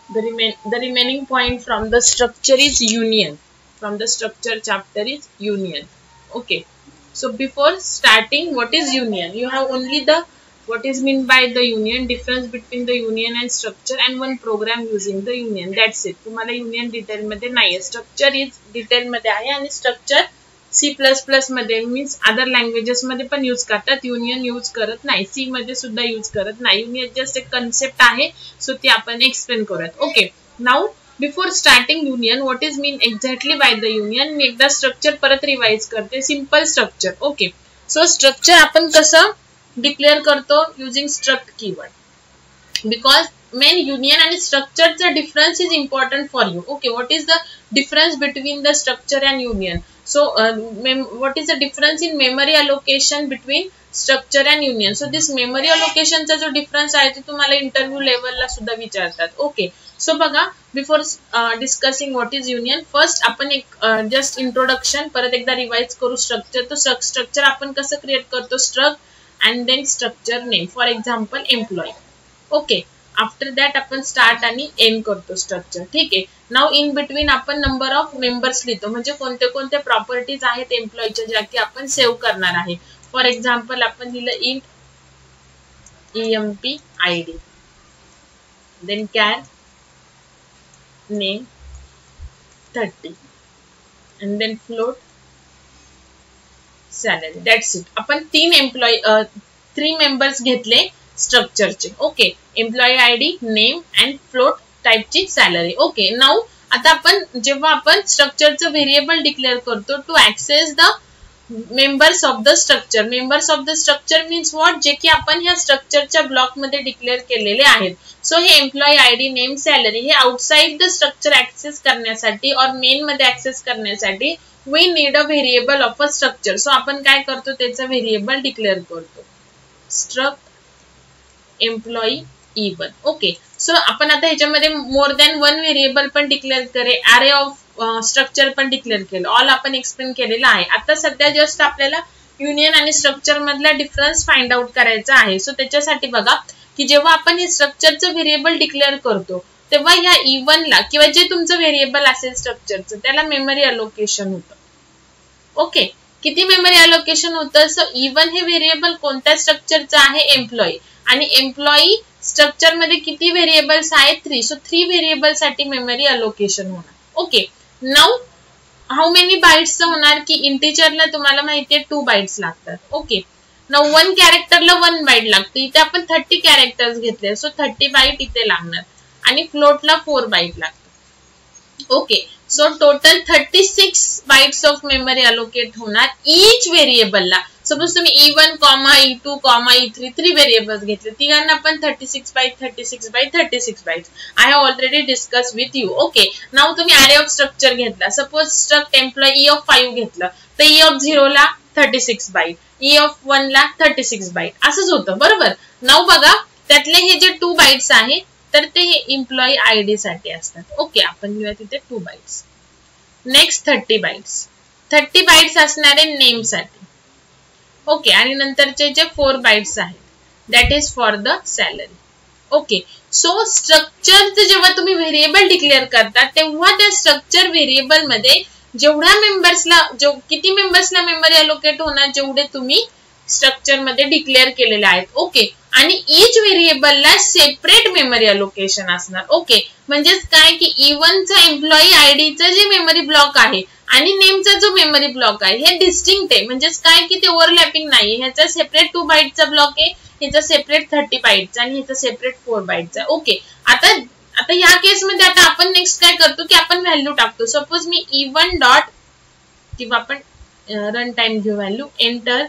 The remaining point from the structure is union. From the structure chapter is union. Okay. So before starting, what is union? You have only the what is meant by the union, difference between the union and structure, and one program using the union. That's it. तुम्हाला union detail मध्ये नाहीये. Structure is detail मध्ये आहे आणि structure C++ मध्ये means other languages मध्ये पण use करतात. युनियन यूज करत नाही. सी मध्ये सुद्धा यूज करत नाही. युनियन जस्ट एक कन्सेप्ट आहे. सो ती आपण एक्सप्लेन करूयात. Okay. Now before starting union what is mean exactly by the union. मी एकदा स्ट्रक्चर परत रिवाइज करते. Simple structure. Okay. So structure आपण कसं डिक्लेअर करतो using struct keyword. Because main union आणि स्ट्रक्चरचा difference is important for you. Okay. What is the difference between the structure and union. So what is the difference in memory allocation between structure and union? So this memory allocation चा जो difference आहे तो तुम्हाला interview लेवलला सुद्धा विचारतात. Okay. So बघा before discussing what is union first आपण एक जस्ट इंट्रोडक्शन परत एकदा रिवाइज करू. स्ट्रक्चर. तो स्ट्रक्चर आपण कसं क्रिएट करतो. Struct and then structure name. For example employ. Okay. After that आपण स्टार्ट आणि एंड करतो स्ट्रक्चर. ठीक आहे. नाउ इन बिटवीन आपण नंबर ऑफ मेंबर्स लिहितो. म्हणजे कोणते कोणते प्रॉपर्टीज आहेत एम्प्लॉयच्या ज्या की आपण सेव्ह करणार आहे. फॉर एक्झाम्पल आपण लिहिलं int EMP ID, then char name 30 and then float salary. That's it. आपण थ्री मेंबर्स घेतले स्ट्रक्चरचे. Okay. Employee ID, name and float टाइपची सॅलरी. ओके. नाउ आता आपण जेव्हा आपण स्ट्रक्चरचं व्हेरिएबल डिक्लेअर करतो to access the members of the structure. Members of the structure means what जे की आपण ह्या स्ट्रक्चरच्या ब्लॉक मध्ये डिक्लेअर केलेले आहेत. सो हे एम्प्लॉई ID, नेम, सॅलरी हे आउटसाइड द स्ट्रक्चर ऍक्सेस करण्यासाठी और मेन मध्ये ऍक्सेस करण्यासाठी we need a variable of a structure. So आपण काय करतो त्याचं व्हेरिएबल डिक्लेअर करतो. Struct employee E1. Okay. So आपण आता ह्याच्यामध्ये मोर दॅन वन व्हेरिएबल पण डिक्लेअर करे. अरे ऑफ स्ट्रक्चर पण डिक्लेअर केलं. ऑल आपण एक्सप्लेन केलेलं आहे. आता सध्या जस्ट आपल्याला युनियन आणि स्ट्रक्चर मधला डिफरन्स फाइंड आउट करायचा आहे. सो त्याच्यासाठी बघा की जेव्हा आपण हे स्ट्रक्चरचं व्हेरिएबल डिक्लेअर करतो तेव्हा ह्या E1 ला किंवा जे तुमचं व्हेरिएबल असेल स्ट्रक्चरचं त्याला मेमरी अलोकेशन होतं. ओके. किती मेमरी अलोकेशन होतं. सो E1 हे व्हेरिएबल कोणत्या स्ट्रक्चरचं आहे. एम्प्लॉई. आणि एम्प्लॉई स्ट्रक्चर मध्ये किती व्हेरिएबल्स आहेत. 3. सो 3 व्हेरिएबल साठी मेमरी अलोकेशन होणार. Okay. Now how many bytes होणार की इंटिजरला तुम्हाला माहितीये 2 बाइट्स लागतात. ओके. नाउ 1 कॅरेक्टरला 1 बाइट लागते. इथे आपण 30 कॅरेक्टर्स घेतले. सो 30 बाइट इथे लागणार आणि फ्लोटला 4 बाइट लागतात. Okay. So total 36 bytes of memory allocate होणार ईच व्हेरिएबलला. सपोज तुम्ही E1, E2, E3 3 व्हेरिएबल्स घेतले. तिघांना पण 36 byte 36 byte 36 bytes. I have already discuss with you. Okay. Now तुम्ही अरे ऑफ स्ट्रक्चर घेतला. Suppose struct employ E of 5 घेतलं तर E of 0 ला 36 बाइट, E of 1 ला 36 बाइट असंच होतं. बरोबर. नाउ बघा त्यातले हे जे 2 बाइट्स आहे तर ते हे एम्प्लॉई ID साठी असतात. ओके. आपण लिहूया तिथे 2 बाइट्स. Next 30 bytes. 30 बाइट्स असणारे नेम साठी. ओके. आणि नंतरचे जे 4 बाइट्स आहेत that is for the salary. Okay. So स्ट्रक्चरचं जेव्हा तुम्ही व्हेरिएबल डिक्लेअर करता तेव्हा त्या स्ट्रक्चर व्हेरिएबल मध्ये जेवढ्या मेंबर्सला किती मेंबर्सला मेमरी अलोकेट होणार जेवढे तुम्ही स्ट्रक्चर मध्ये डिक्लेअर केलेले आहेत. ओके. आणि ईच व्हेरिएबलला सेपरेट मेमरी अलोकेशन असणार. ओके. म्हणजेच काय की E1 चा एम्प्लॉई आयडीचा जे मेमरी ब्लॉक आहे आणि नेमचा जो मेमरी ब्लॉक आहे हे डिस्टिंक्ट आहे. म्हणजेच काय की ते ओव्हरलॅपिंग नाही. ह्याचा सेपरेट 2 बाइटचा ब्लॉक आहे, ह्याचा सेपरेट 30 बाइटचा आणि ह्याचा सेपरेट 4 बाइटचा. ओके. आता ह्या केस मध्ये आता आपण नेक्स्ट काय करतो की आपण व्हॅल्यू टाकतो. सपोज मी E1 डॉट किंवा आपण रन टाइम घेऊ value enter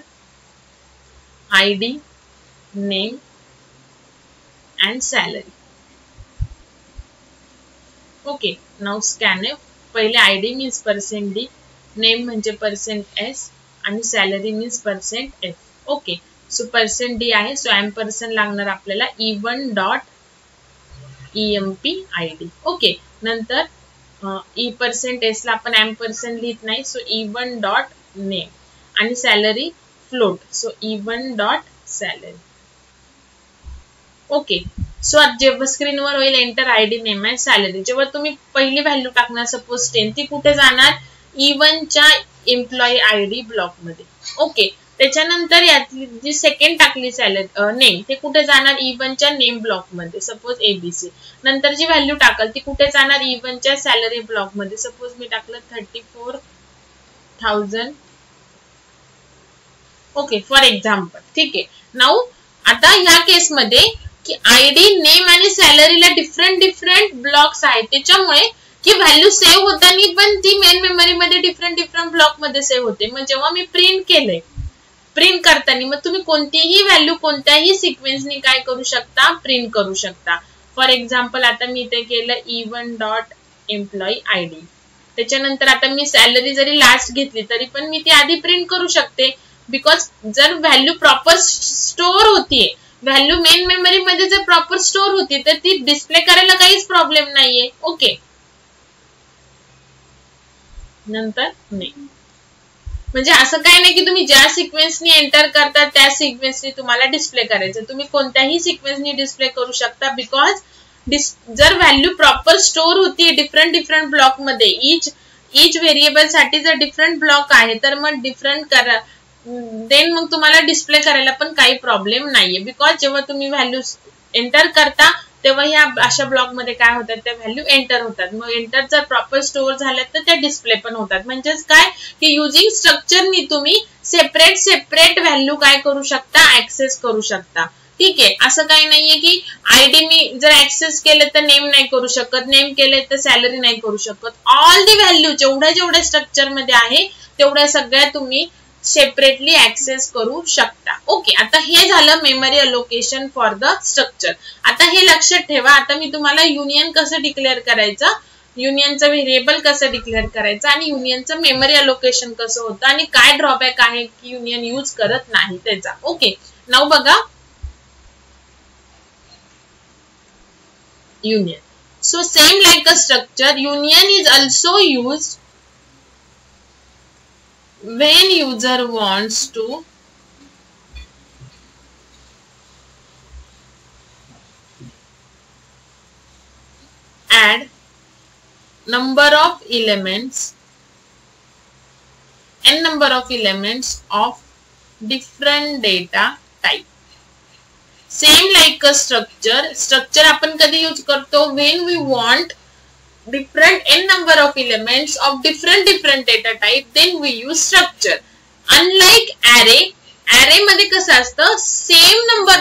ID, name and salary. Okay. Now scanf. पहिले ID मीन्स %D, नेम म्हणजे %S आणि salary means %F. Okay. So %D आहे. सो एम्परसेंड लागणार आपल्याला E1 dot EMP ID. Okay. नंतर %S ला आपण एम्परसेंड लिहित नाही. सो E1 डॉट नेम आणि salary float. So E1 dot salary. Okay. So जेव्हा स्क्रीनवर होईल enter ID name and salary, जेव्हा तुम्ही पहिली व्हॅल्यू टाकणार सपोज 10, ती कुठे जाणार E1 च्या एम्प्लॉई आयडी ब्लॉक मध्ये. ओके, त्याच्यानंतर यातली जी सेकंड टाकली सॅलरी नेम ते कुठे जाणार E1 च्या नेम ब्लॉक मध्ये सपोज ABC. नंतर जी व्हॅल्यू टाकल ती कुठे जाणार E1 च्या सॅलरी ब्लॉक मध्ये. सपोज मी टाकलं 34,000. Okay, for example. ठीक आहे. नाऊ आता ह्या केस मध्ये की आयडी नेम आणि सॅलरीला डिफरंट ब्लॉक्स आहेत, त्याच्यामुळे की व्हॅल्यू सेव्ह होताना पण ती मेन मेमरी मध्ये डिफरंट ब्लॉक मध्ये सेव्ह होते. मग जेव्हा मी प्रिंट केले, प्रिंट करताना मग तुम्ही कोणतीही व्हॅल्यू कोणत्याही सिक्वेन्सनी काय करू शकता, प्रिंट करू शकता. फॉर एक्झाम्पल आता मी इथे केलं E1 डॉट एम्प्लॉई आयडी. त्याच्यानंतर आता मी सॅलरी जरी लास्ट घेतली तरी पण मी ती आधी प्रिंट करू शकते, बिकॉज जर व्हॅल्यू प्रॉपर स्टोअर होतीये, व्हॅल्यू मेन मेमरी मध्ये जर प्रॉपर स्टोअर होती तर ती डिस्प्ले करायला काहीच प्रॉब्लेम नाहीये. ओके, नंतर नाही म्हणजे असं काही नाही की तुम्ही ज्या सिक्वेन्सनी एंटर करता त्या सिक्वेन्सनी तुम्हाला डिस्प्ले करायचं, तुम्ही कोणत्याही सिक्वेन्सनी डिस्प्ले करू शकता. बिकॉज जर व्हॅल्यू प्रॉपर स्टोअर होती डिफरंट ब्लॉक मध्ये, इच व्हेरिएबल साठी जर डिफरंट ब्लॉक आहे तर मग डिफरंट करा, देन मग तुम्हाला डिस्प्ले करायला पण काही प्रॉब्लेम नाहीये. बिकॉज जेव्हा तुम्ही व्हॅल्यू एंटर करता तेव्हा ह्या अशा ब्लॉक मध्ये काय होतात, त्या व्हॅल्यू एंटर होतात. मग एंटर जर प्रॉपर स्टोअर झाल्या तर त्या डिस्प्ले पण होतात. म्हणजेच काय की युजिंग स्ट्रक्चरनी तुम्ही सेपरेट व्हॅल्यू काय करू शकता, ऍक्सेस करू शकता. ठीक आहे, असं काही नाहीये की आयडी मी जर ऍक्सेस केलं तर नेम नाही करू शकत, नेम केले तर सॅलरी नाही करू शकत. ऑल दी व्हॅल्यू जेवढ्या स्ट्रक्चर मध्ये आहे तेवढ्या सगळ्या तुम्ही सेपरेटली ऍक्सेस करू शकता. ओके, आता हे झालं memory allocation for the structure. आता हे लक्षात ठेवा, आता मी तुम्हाला युनियन कसं डिक्लेअर करायचं, युनियनचं व्हेरिएबल कसं डिक्लेअर करायचं आणि युनियनचं मेमरी अलोकेशन कसं होतं आणि काय ड्रॉबॅक आहे की युनियन यूज करत नाही त्याचा. ओके, नाऊ बघा union. So same like a structure, union is also used when user wants to add number of elements of different data type. Same like a structure आपण कधी use करतो, when we want different n number of elements of different data type, then we use structure. Unlike array मध्ये कसं असतं, same number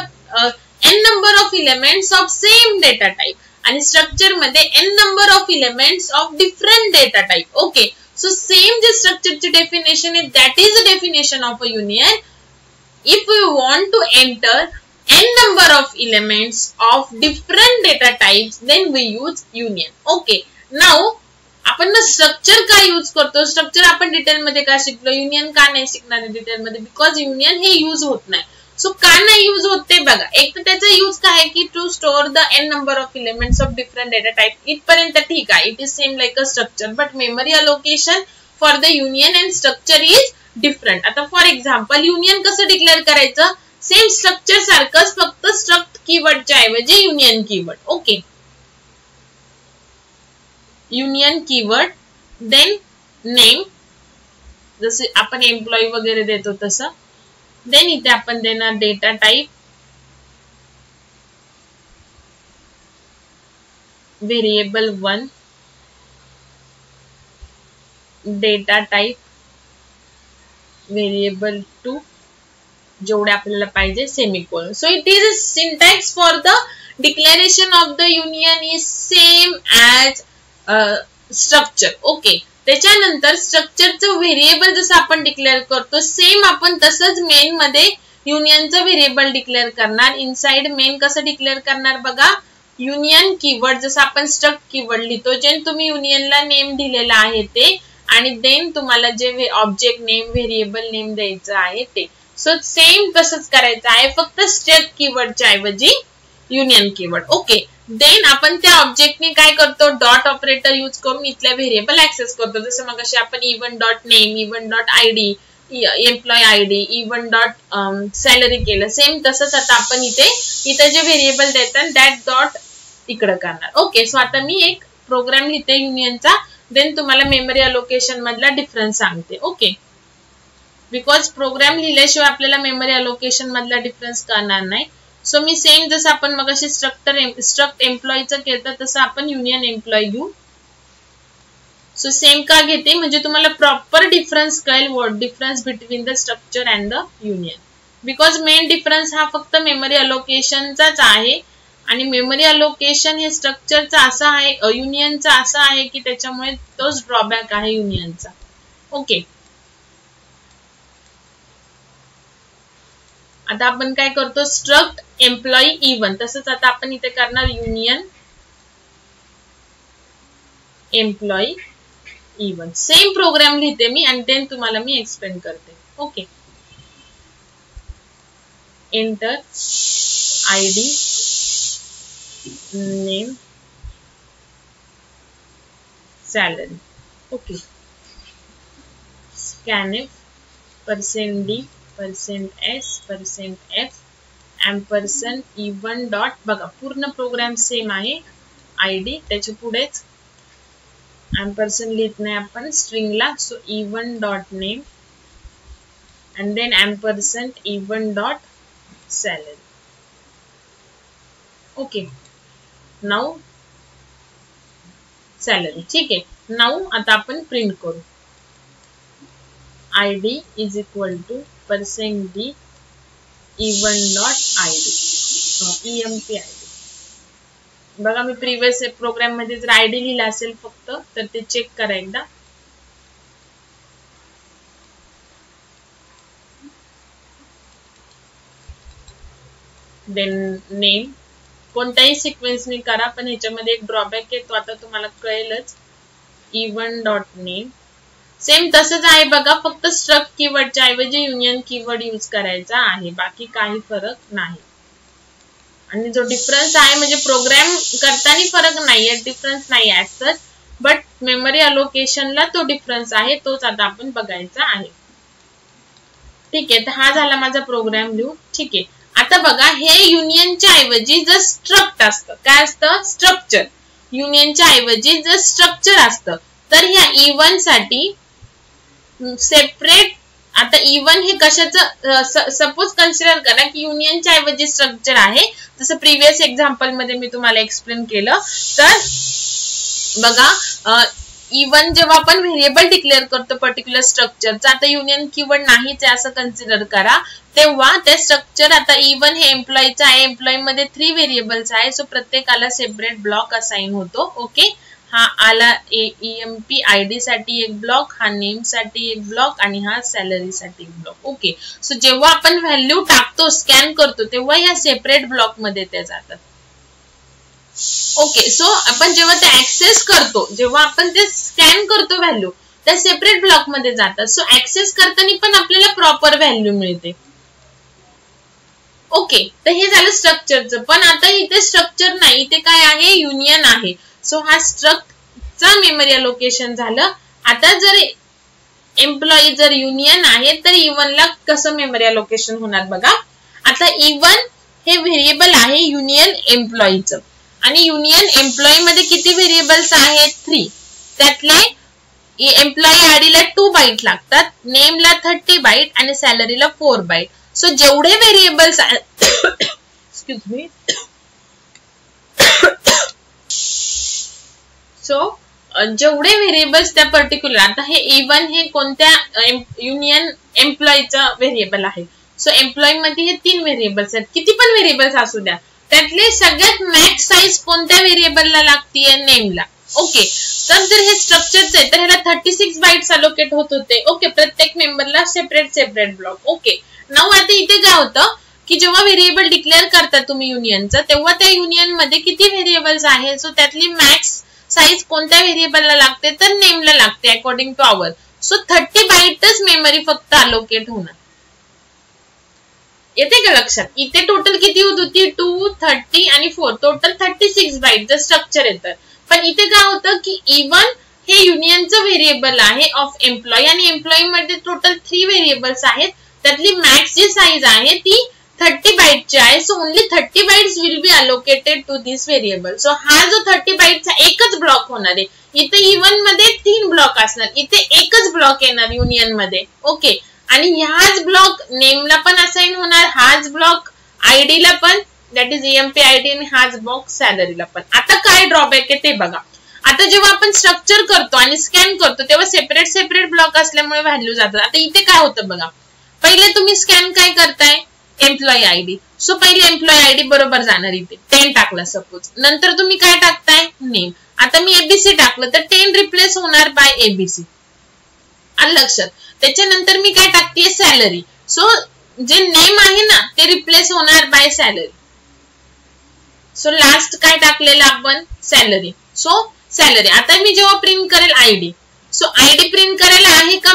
n number of elements of same data type आणि structure मध्ये n number of elements of different data type. Okay, so same जे structure ची definition आहे, that is the definition of a union. If we want to enter n number of elements of different data types, then we use union. Okay, now आपण ना structure का use करतो, structure आपण detail मध्ये का शिकलो, union का नाही शिकणार डिटेल मध्ये, बिकॉज युनियन हे यूज होत नाही. सो का नाही यूज होत ते बघा. एक तर त्याचा यूज काय आहे की to store the n number of elements of different data type, इथपर्यंत ठीक आहे, it is same like a structure, but memory allocation for the union and structure is different. आता फॉर एक्झाम्पल युनियन कसं declare करायचं, same structure सारखंच, फक्त struct कीवर्डच्या ऐवजी union keyword. Okay, union keyword, then name, जसे आपण एम्प्लॉई वगैरे देतो तसं, देन इथे आपण देणार data type, variable 1, data type, variable 2, जेवढे आपल्याला पाहिजे semicolon. So it is a syntax for the declaration of the union is same as structure. Okay, त्याच्यानंतर स्ट्रक्चरचं व्हेरिएबल जसं आपण डिक्लेअर करतो, सेम आपण तसंच मेन मध्ये युनियनचं व्हेरिएबल डिक्लेअर करणार. इनसाइड मेन कसं डिक्लेअर करणार बघा, युनियन कीवर्ड, जसं आपण स्ट्रक्ट कीवर्ड लिहितो, जे तुम्ही युनियनला नेम दिलेला आहे ते, आणि देन तुम्हाला जे ऑब्जेक्ट नेम, व्हेरिएबल नेम द्यायचं आहे ते. सो सेम तसंच करायचं आहे, फक्त स्ट्रक्ट कीवर्डच्या ऐवजी युनियन कीवर्ड. ओके, देन आपण त्या ऑब्जेक्टने काय करतो, डॉट ऑपरेटर यूज करून इथल्या व्हेरिएबल ऍक्सेस करतो. जसं मग आपण E1 dot name, E1 dot ID employ ID E one dot salary केलं, सेम तसंच आता आपण इथे जे व्हेरिएबल देतात दॅट डॉट इकडे करणार. ओके, सो आता मी एक प्रोग्राम लिहिते युनियनचा, देन तुम्हाला मेमरी अलोकेशन मधला डिफरन्स सांगते. ओके, बिकॉज प्रोग्राम लिहिल्याशिवाय आपल्याला मेमरी अलोकेशन मधला डिफरन्स कळणार नाही. सो मी सेम जसं आपण मगाशी स्ट्रक्ट एम्प्लॉयचं केलं तसं आपण युनियन एम्प्लॉय घेऊ. सो सेम का घेते म्हणजे तुम्हाला प्रॉपर डिफरन्स कळेल, what difference between the structure and the union. Because main difference हा फक्त मेमरी अलोकेशनचाच आहे आणि मेमरी अलोकेशन हे स्ट्रक्चरचा असा आहे, युनियनचा असा आहे की त्याच्यामुळे तोच ड्रॉबॅक आहे युनियनचा. ओके, आता आपण काय करतो, स्ट्रक्ट एम्प्लॉई इवन, तसंच आता आपण इथे करणार union employee even. Same programme लिहिते मी आणि देन तुम्हाला मी एक्सप्लेन करते. Okay, enter ID name salary. Okay, scanf %d %s %f ampersand even dot, बघा पूर्ण प्रोग्राम सेम आहे. आयडी त्याच्या पुढेच ampersand लिहित नाही आपण स्ट्रिंगला. So even dot name and then ampersand even dot salary. Okay, now salary. ठीक आहे, नाउ आता आपण प्रिंट करू. id is equal to %d even dot id emp id. बघा मी प्रिव्हियस प्रोग्राम मध्ये जर आयडी लिहिला असेल फक्त तर ते चेक करा एकदा. देन नेम कोणत्याही सिक्वेन्सने करा, पण ह्याच्यामध्ये एक ड्रॉबॅक आहे, तो आता तुम्हाला कळेलच. इवन डॉट नेम सेम तसंच आहे बघा, फक्त स्ट्रक्ट कीवर्डच्या ऐवजी युनियन कीवर्ड यूज करायचा आहे, बाकी काही फरक नाही. आणि जो डिफरन्स आहे म्हणजे प्रोग्राम करताना फरक नाहीये, डिफरन्स नाही आहे सच, बट मेमरी अलोकेशनला तो डिफरन्स आहे, तोच आता आपण बघायचा आहे. ठीक आहे, तर हा झाला माझा प्रोग्राम लिहू. ठीक आहे, आता बघा हे युनियनच्या ऐवजी जर स्ट्रक्ट असतं, काय असतं स्ट्रक्चर, युनियनच्या ऐवजी जर स्ट्रक्चर असतं तर ह्या इवन साठी सेपरेट. आता इवन हे कशाचं, सपोज कन्सिडर करा की युनियनच्या ऐवजी स्ट्रक्चर आहे, जसं प्रिव्हियस एक्झाम्पल मध्ये मी तुम्हाला एक्सप्लेन केलं. तर बघा इवन जेव्हा आपण व्हेरिएबल डिक्लेअर करतो पर्टिक्युलर स्ट्रक्चरचा, आता युनियन कीवर्ड नाहीच आहे असं कन्सिडर करा, तेव्हा ते स्ट्रक्चर आता इवन हे एम्प्लॉईचं आहे, एम्प्लॉई मध्ये 3 व्हेरिएबल्स आहे, सो प्रत्येकाला सेपरेट ब्लॉक असाइन होतो. ओके, हा आला emp id साठी एक ब्लॉक, हा नेम साठी एक ब्लॉक आणि हा सॅलरी साठी एक ब्लॉक. ओके, सो जेव्हा आपण व्हॅल्यू टाकतो स्कॅन करतो तेव्हा या सेपरेट ब्लॉक मध्ये ते जातात. ओके, सो आपण जेव्हा ते ऍक्सेस करतो, जेव्हा आपण ते स्कॅन करतो व्हॅल्यू त्या सेपरेट ब्लॉक मध्ये जातात. सो ऍक्सेस करताना पण आपल्याला प्रॉपर व्हॅल्यू मिळते. ओके, तर हे झालं स्ट्रक्चरचं. पण आता इथे स्ट्रक्चर नाही, इथे काय आहे युनियन आहे. सो हा स्ट्रक्टचा मेमरी अलोकेशन झालं. आता जर एम्प्लॉई जर युनियन आहे तर इव्हनला कसं मेमरी अलोकेशन होणार बघा. आता इव्हन हे व्हेरिएबल आहे युनियन एम्प्लॉईचं आणि युनियन एम्प्लॉई मध्ये किती व्हेरिएबल्स आहेत 3. त्यातले एम्प्लॉई आयडीला 2 बाईट लागतात, नेमला 30 बाईट आणि सॅलरीला 4 बाईट. सो जेवढे व्हेरिएबल्स एक्सक्यूज मी, सो जेवढे व्हेरिएबल्स त्या पर्टिक्युलर, आता हे इवन हे कोणत्या युनियन एम्प्लॉईचं व्हेरिएबल आहे. सो एम्प्लॉई मध्ये हे 3 व्हेरिएबल्स आहेत, किती पण व्हेरिएबल्स असू द्या, त्यातले सगळ्यात मॅक्स साईज कोणत्या व्हेरिएबलला लागतीये नेमला. ओके, तर जर हे स्ट्रक्चरचं आहे तर ह्याला 36 बाईट्स अलोकेट होत होते. ओके, प्रत्येक मेंबरला सेपरेट ब्लॉक. ओके, नाउ आता इथे काय होतं की जेव्हा व्हेरिएबल डिक्लेअर करता तुम्ही युनियनचं, तेव्हा त्या युनियन मध्ये किती व्हेरिएबल्स आहेत, सो त्यातली मॅक्स साईज कोणत्या व्हेरिएबलला लागते तर नेमला लागते अकॉर्डिंग टू आवर. सो 30 बाईटच मेमरी फक्त अलोकेट होणार. येते का लक्षात? इथे टोटल किती होत होती 2, 30 आणि 4, टोटल 36 बाईट जर स्ट्रक्चर येतं. पण इथे काय होतं की इवन हे युनियनचं व्हेरिएबल आहे ऑफ एम्प्लॉई आणि एम्प्लॉई मध्ये टोटल 3 व्हेरिएबल्स आहेत. त्यातली मॅक्स जी साईज आहे ती 30 बाईटची आहे. So only 30 bytes will be allocated to this variable. So हा जो 30 बाईटचा एकच ब्लॉक होणार आहे. इथे इव्हन मध्ये 3 ब्लॉक असणार, इथे एकच ब्लॉक येणार युनियन मध्ये. ओके, आणि ह्याच ब्लॉक नेमला पण असाइन होणार, हाच ब्लॉक आयडी ला पण, दॅट इज EMP आयडी, आणि हाच ब्लॉक सॅलरीला पण. आता काय ड्रॉबॅक आहे ते बघा. आता जेव्हा आपण स्ट्रक्चर करतो आणि स्कॅन करतो तेव्हा सेपरेट सेपरेट ब्लॉक असल्यामुळे व्हॅल्यू जातात. आता इथे काय होतं बघा, पहिले तुम्ही स्कॅन काय करताय, एम्प्लॉई आयडी. सो पहिले एम्प्लॉई आयडी बरोबर जाणार, इथे 10 टाकला सपोज. नंतर तुम्ही काय टाकताय, नेम. आता मी ABC टाकलं तर 10 रिप्लेस होणार बाय ABC. आलं लक्षात. त्याच्यानंतर मी काय टाकते, सॅलरी. सो जे नेम आहे ना ते रिप्लेस होणार बाय सॅलरी. सो लास्ट काय टाकलेलं आपण, सॅलरी. So salary. आता मी जेव्हा प्रिंट करेल आयडी, सो आयडी प्रिंट करायला आहे का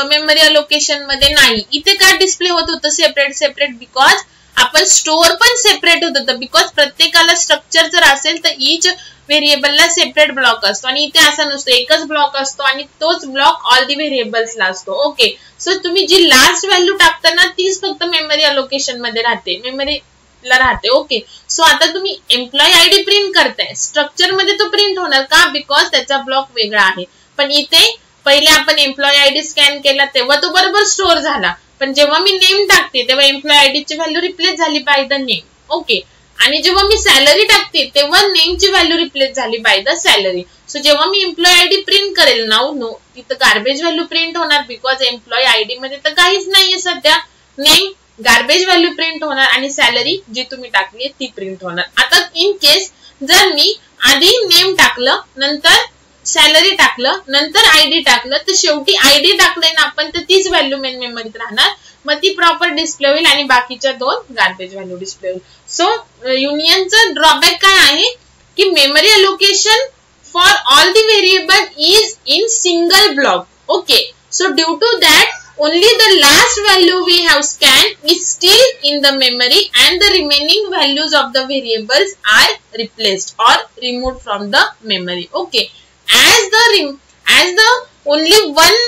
मेमरी अलोकेशन मध्ये, नाही. इथे काय डिस्प्ले होत होतं सेपरेट सेपरेट, बिकॉज आपण स्टोअर पण सेपरेट होत होतं. बिकॉज प्रत्येकाला स्ट्रक्चर जर असेल तर इच व्हेरिएबलला सेपरेट ब्लॉक असतो, आणि इथे असा नसतो, एकच ब्लॉक असतो आणि तोच ब्लॉक ऑल दी व्हेरिएबल्सला असतो. ओके, सो तुम्ही जी लास्ट व्हॅल्यू टाकताना तीच फक्त मेमरी अलोकेशन मध्ये राहते, मेमरीला राहते. ओके, सो आता तुम्ही एम्प्लॉई आयडी प्रिंट करताय, स्ट्रक्चर मध्ये तो प्रिंट होणार का, बिकॉज त्याचा ब्लॉक वेगळा आहे. पण इथे पहिले आपण एम्प्लॉई आयडी स्कॅन केला तेव्हा तो बरोबर स्टोअर झाला, पण जेव्हा मी नेम टाकते तेव्हा एम्प्लॉई आयडीची व्हॅल्यू रिप्लेस झाली बाय द नेम. ओके, आणि जेव्हा मी सॅलरी टाकते तेव्हा नेमची व्हॅल्यू रिप्लेस झाली बाय द सॅलरी. सो जेव्हा मी एम्प्लॉई आयडी प्रिंट करेल, नाव नो, तिथं गार्बेज व्हॅल्यू प्रिंट होणार, बिकॉज एम्प्लॉई आयडी मध्ये तर काहीच नाहीये सध्या. नेम गार्बेज व्हॅल्यू प्रिंट होणार आणि सॅलरी जी तुम्ही टाकली ती प्रिंट होणार. आता इन केस जर मी आधी नेम टाकलं, नंतर सॅलरी टाकलं, नंतर आयडी टाकलं, तर शेवटी आयडी टाकलंय ना आपण, तर तीच व्हॅल्यू मेन मेमरीत राहणार, मग ती प्रॉपर डिस्प्ले होईल आणि बाकीच्या 2 गार्बेज व्हॅल्यू डिस्प्ले होईल. सो युनियनचं ड्रॉबॅक काय आहे की memory allocation for all the variable is in single block. Okay, so due to that only the last value we have scanned is still in the memory and the remaining values of the variables are replaced or removed from the memory. Okay, as the only one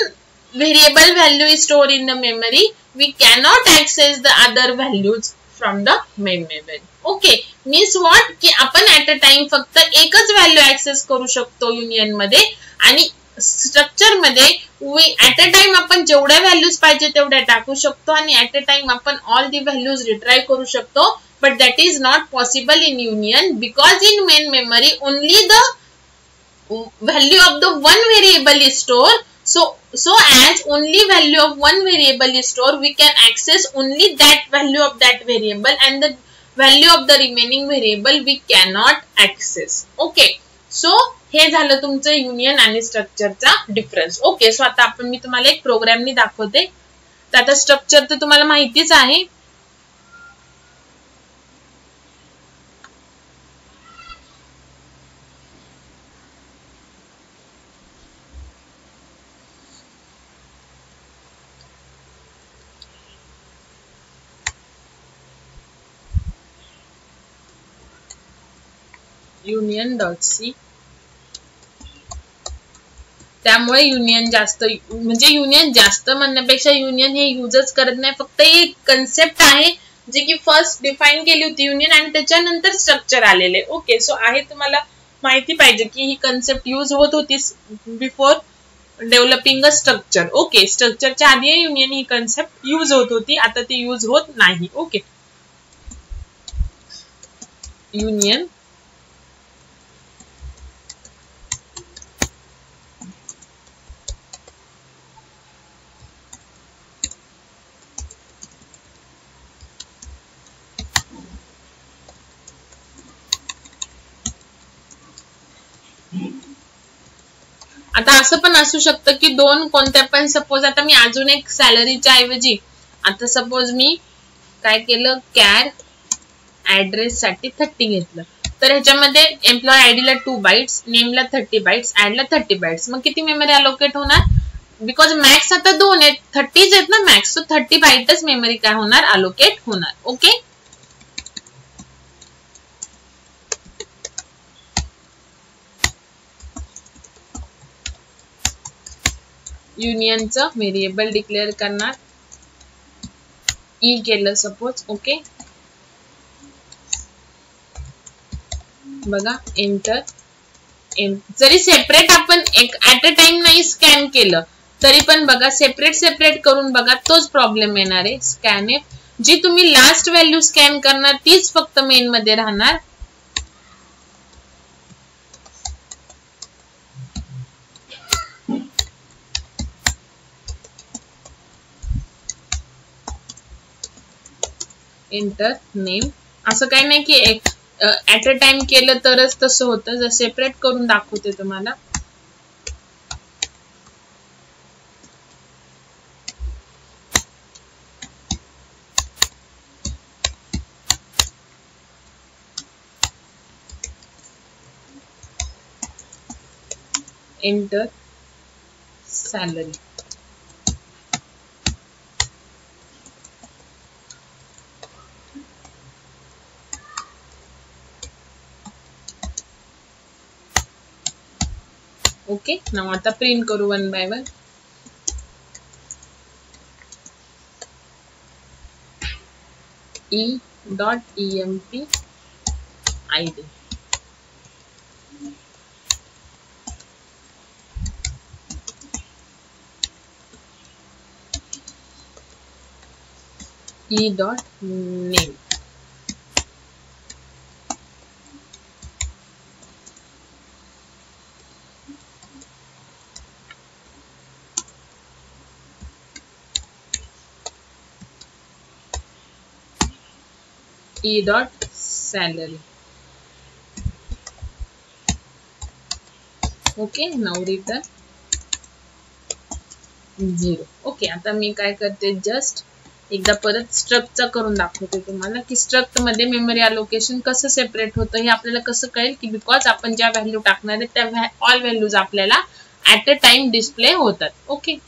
variable value is stored in the memory, we cannot access the other values from the main memory. Okay, means what की आपण at a time फक्त एकच value access करू शकतो union मध्ये, आणि structure मध्ये at a time आपण जेवढ्या व्हॅल्यूज पाहिजे तेवढ्या टाकू शकतो, आणि ऍट अ टाइम आपण ऑल दी व्हॅल्यूज रिट्राइव करू शकतो. But that is not possible in union, because in main memory only the value of the one variable is store. So as only value of one variable is stored, we can access only that value of that variable, and the value of the remaining variable we cannot access. Okay, so हे झालं तुमचं union आणि स्ट्रक्चरचा difference. Okay, so आता मी तुम्हाला एक प्रोग्रामनी दाखवते. तर आता स्ट्रक्चर तर तुम्हाला माहितीच आहे. union.c. त्यामुळे युनियन जास्त, म्हणजे युनियन जास्त म्हणण्यापेक्षा युनियन हे युजच करत नाही, फक्त एक कन्सेप्ट आहे जे की फर्स्ट डिफाइन केली होती युनियन, आणि त्याच्यानंतर स्ट्रक्चर आलेले. ओके, सो आहे तुम्हाला माहिती पाहिजे की ही कन्सेप्ट यूज होत होती before developing a structure. Okay, स्ट्रक्चरच्या आधी युनियन ही कन्सेप्ट यूज होत होती, आता ती यूज होत नाही. ओके, युनियन आता असं पण असू शकतं की 2 कोणत्या पण, सपोज आता मी अजून एक सॅलरीच्या ऐवजी आता सपोज मी काय केलं, कॅर ऍड्रेस साठी 30 घेतलं, तर ह्याच्यामध्ये एम्प्लॉय आयडीला 2 बाइट्स, नेमला 30 बाइट्स, ऍडला 30 बाइट्स. मग किती मेमरी अलोकेट होणार, बिकॉज मॅक्स आता 2 आहेत, 30 आहेत ना मॅक्स, सो 30 बाइटच मेमरी काय होणार, अलोकेट होणार. ओके, युनियनचं व्हेरिएबल डिक्लेअर करणार, ई केलं सपोज. ओके, बघा एंटर. जरी सेपरेट आपण ऍट अ टाइम नाही स्कॅन केलं तरी पण बघा सेपरेट सेपरेट करून बघा तोच प्रॉब्लेम येणार आहे. स्कॅन एफ, जी तुम्ही लास्ट व्हॅल्यू स्कॅन करणार तीच फक्त मेन मध्ये राहणार. Enter name. असं काही नाही की ऍट अ टाइम केलं तरच तसं होतं. जर सेपरेट करून दाखवते तुम्हाला. Enter salary. ओके, नाव आता प्रिंट करू one by one. e.emp id. e.name. e.salary. Okay, now return 0. Okay, आता मी काय करते जस्ट एकदा परत स्ट्रक्टचा करून दाखवते तुम्हाला की स्ट्रक्ट मध्ये मेमरी अलोकेशन कसं सेपरेट होतं हे आपल्याला कसं कळेल की बिकॉज आपण ज्या व्हॅल्यू टाकणार आहे त्या ऑल व्हॅल्यूज आपल्याला ऍट अ टाइम डिस्प्ले होतात. Okay,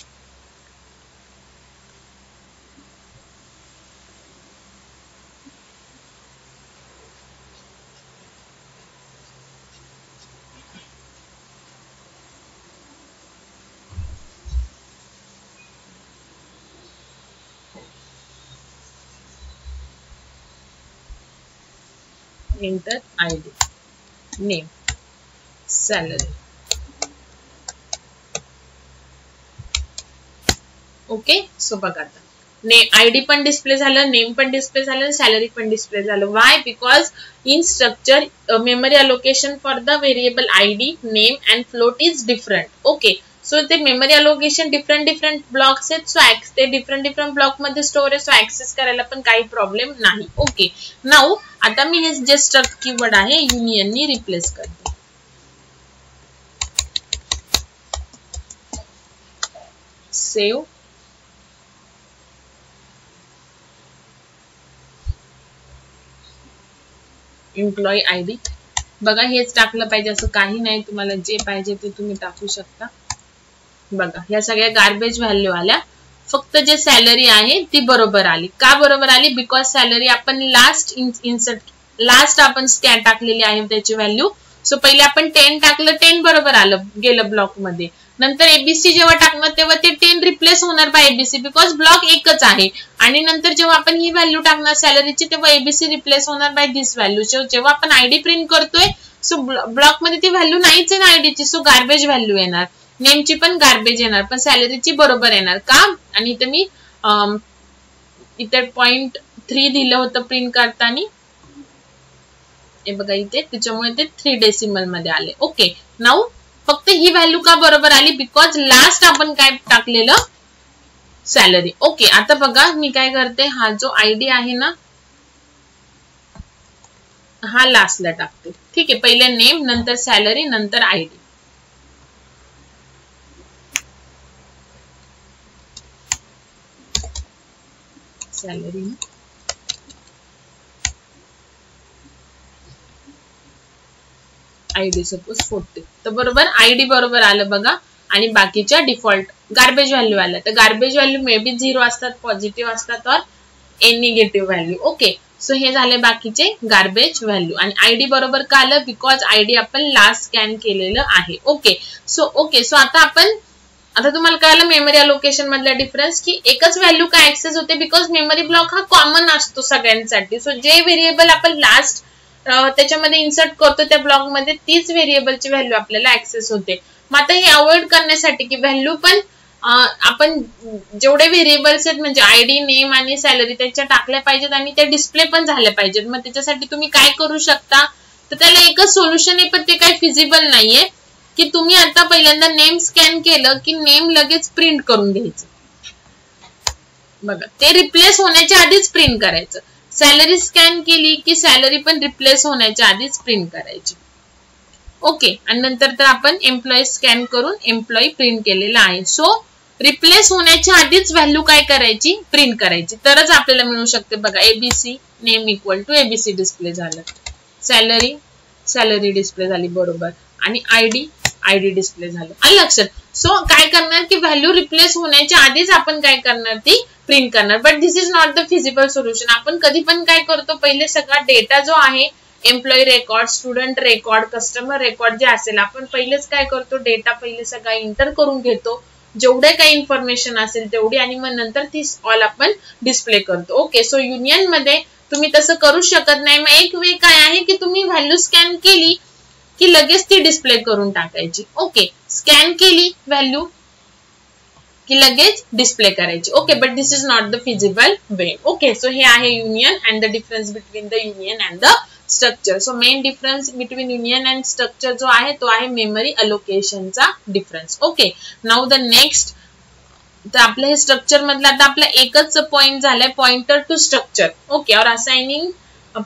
enter ID, name, salary. Okay, so बघा आता आयडी पण डिस्प्ले झालं, नेम पण डिस्प्ले झालं, सॅलरी पण डिस्प्ले झालं. Y? Because in structure memory allocation for the variable ID, name and float is different. Okay, so ते मेमरी अलोकेशन डिफरंट ब्लॉक्स आहेत. सो ते डिफरंट ब्लॉक मध्ये स्टोर आहे. सो ऍक्सेस करायला पण काही प्रॉब्लेम नाही. ओके, नाउ आता मी हे जे स्ट्रक्ट कीवर्ड आहे युनियननी रिप्लेस करते. सेव्ह. Employee ID. बघा हेच टाकलं पाहिजे असं काही नाही, तुम्हाला जे पाहिजे ते तुम्ही टाकू शकता. बघा ह्या सगळ्या गार्बेज व्हॅल्यू आल्या, फक्त जे सॅलरी आहे ती बरोबर आली. का बरोबर आली? बिकॉज सॅलरी आपण लास्ट आपण स्कॅन टाकलेली आहे त्याची व्हॅल्यू. सो पहिले आपण 10 टाकलं, 10 बरोबर आलं गेलं ब्लॉक मध्ये. नंतर एबीसी जेव्हा टाकणार तेव्हा ते 10 रिप्लेस होणार बाय एबीसी बिकॉज ब्लॉक एकच आहे. आणि नंतर जेव्हा आपण ही व्हॅल्यू टाकणार सॅलरीची तेव्हा एबीसी रिप्लेस होणार बाय दिस व्हॅल्यू. जेव्हा आपण आयडी प्रिंट करतोय सो ब्लॉक मध्ये ती व्हॅल्यू नाहीच आहे ना आयडीची, सो गार्बेज व्हॅल्यू येणार. नेमची पण गार्बेज येणार पण सॅलरीची बरोबर येणार. का? आणि इथे मी इथे 0.3 दिलं होतं प्रिंट करताना, हे बघा इथे, त्याच्यामुळे ते 3 डेसिमल मध्ये आले. ओके, नाउ फक्त ही व्हॅल्यू का बरोबर आली? बिकॉज लास्ट आपण काय टाकलेलं? सॅलरी. ओके, आता बघा मी काय करते, हा जो आयडी आहे ना हा लास्टला टाकते. ठीक आहे, पहिले नेम, नंतर सॅलरी, नंतर आयडी. Salary ID suppose 40. तर बरोबर आयडी बरोबर आलं बघा. आणि बाकीच्या डिफॉल्ट गार्बेज व्हॅल्यू आल्या. तर गार्बेज व्हॅल्यू मे बी 0 असतात, पॉझिटिव्ह असतात और निगेटिव्ह व्हॅल्यू. ओके, सो हे झाले बाकीचे गार्बेज व्हॅल्यू. आणि आयडी बरोबर का आलं? बिकॉज आयडी आपण लास्ट स्कॅन केलेलं आहे. ओके, सो आता आपण आता तुम्हाला कळलं मेमरी अलोकेशन मधला डिफरन्स की एकच व्हॅल्यू का ऍक्सेस होते बिकॉज मेमरी ब्लॉक हा कॉमन असतो सगळ्यांसाठी. सो जे व्हेरिएबल आपण लास्ट त्याच्यामध्ये इन्सर्ट करतो त्या ब्लॉक मध्ये तीच व्हेरिएबलची व्हॅल्यू आपल्याला ऍक्सेस होते. मग आता हे अवॉइड करण्यासाठी की व्हॅल्यू पण आपण जेवढे व्हेरिएबल्स आहेत म्हणजे आयडी, नेम आणि सॅलरी त्याच्या टाकल्या पाहिजेत आणि त्या डिस्प्ले पण झाल्या पाहिजेत. मग त्याच्यासाठी तुम्ही काय करू शकता तर त्याला एकच सोल्युशन आहे पण ते काही फिजिबल नाहीये की तुम्ही आता पहिल्यांदा नेम स्कॅन केलं की नेम लगेच प्रिंट करून घ्यायचं. बघा ते रिप्लेस होण्याच्या आधीच प्रिंट करायचं. सॅलरी स्कॅन केली की सॅलरी पण रिप्लेस होण्याच्या आधीच प्रिंट करायची. ओके आणि नंतर तर आपण एम्प्लॉई स्कॅन करून एम्प्लॉई प्रिंट केलेला आहे. सो रिप्लेस होण्याच्या आधीच व्हॅल्यू काय करायची प्रिंट करायची तरच आपल्याला मिळू शकते. बघा ABC name equal to ABC display झालं, सॅलरी सॅलरी डिस्प्ले झाली बरोबर आणि आयडी आयडी डिस्प्ले झालं. आलं लक्षात. सो काय करणार की व्हॅल्यू रिप्लेस होण्याच्या आधीच आपण काय करणार ती प्रिंट करणार. But this is not the feasible solution. आपण कधी पण काय करतो पहिले सगळा डेटा जो आहे employee record, student record, customer record जे असेल आपण पहिलेच काय करतो डेटा पहिले सगळा एंटर करून घेतो जेवढे काही इन्फॉर्मेशन असेल तेवढी आणि मग नंतर ती ऑल आपण डिस्प्ले करतो. ओके सो युनियन मध्ये तुम्ही तसं करू शकत नाही. मग एक वे काय आहे की तुम्ही व्हॅल्यू स्कॅन केली की लगेच ती डिस्प्ले करून टाकायची. ओके स्कॅन केली व्हॅल्यू की लगेच डिस्प्ले करायची. Okay but this is not the feasible way. Okay so हे आहे union and the difference between the union and the structure. So main difference between union and structure जो आहे तो आहे मेमरी अलोकेशनचा difference. Okay now the next तर आपलं हे स्ट्रक्चर मधलं आता आपला एकच पॉइंट झालाय पॉइंटर टू स्ट्रक्चर. ओके और assigning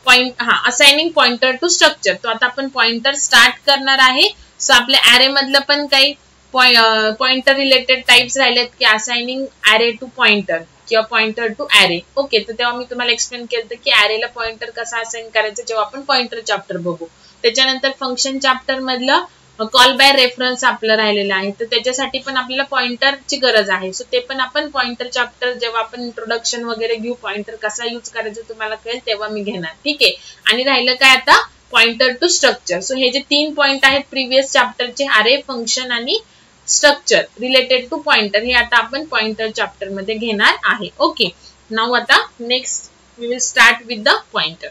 point assigning pointer to structure. तो आता आपण पॉइंटर स्टार्ट करणार आहे. सो आपल्या ऍरे मधलं पण काही पॉइंटर रिलेटेड टाइप्स राहिलेत की असाइनिंग ऍरे टू पॉइंटर किंवा पॉइंटर टू ऍरे. ओके तर तेव्हा मी तुम्हाला एक्सप्लेन केलं की ऍरेला पॉइंटर कसा असाइन करायचं जेव्हा आपण पॉइंटर चॅप्टर बघू. त्याच्यानंतर फंक्शन चॅप्टर मधलं कॉल बाय रेफरन्स आपलं राहिलेलं आहे तर त्याच्यासाठी पण आपल्याला पॉइंटरची गरज आहे. सो ते पण आपण पॉइंटर चॅप्टर जेव्हा आपण इंट्रोडक्शन वगैरे घेऊ पॉइंटर कसा यूज करायचं तुम्हाला कळेल तेव्हा मी घेणार. ठीक आहे. आणि राहिलं काय आता पॉइंटर टू स्ट्रक्चर. सो हे जे 3 पॉइंट आहेत प्रिव्हियस चॅप्टरचे ऍरे, फंक्शन आणि स्ट्रक्चर रिलेटेड टू पॉइंटर हे आता आपण पॉइंटर चॅप्टर मध्ये घेणार आहे. ओके नाउ आता next we will start with the pointer.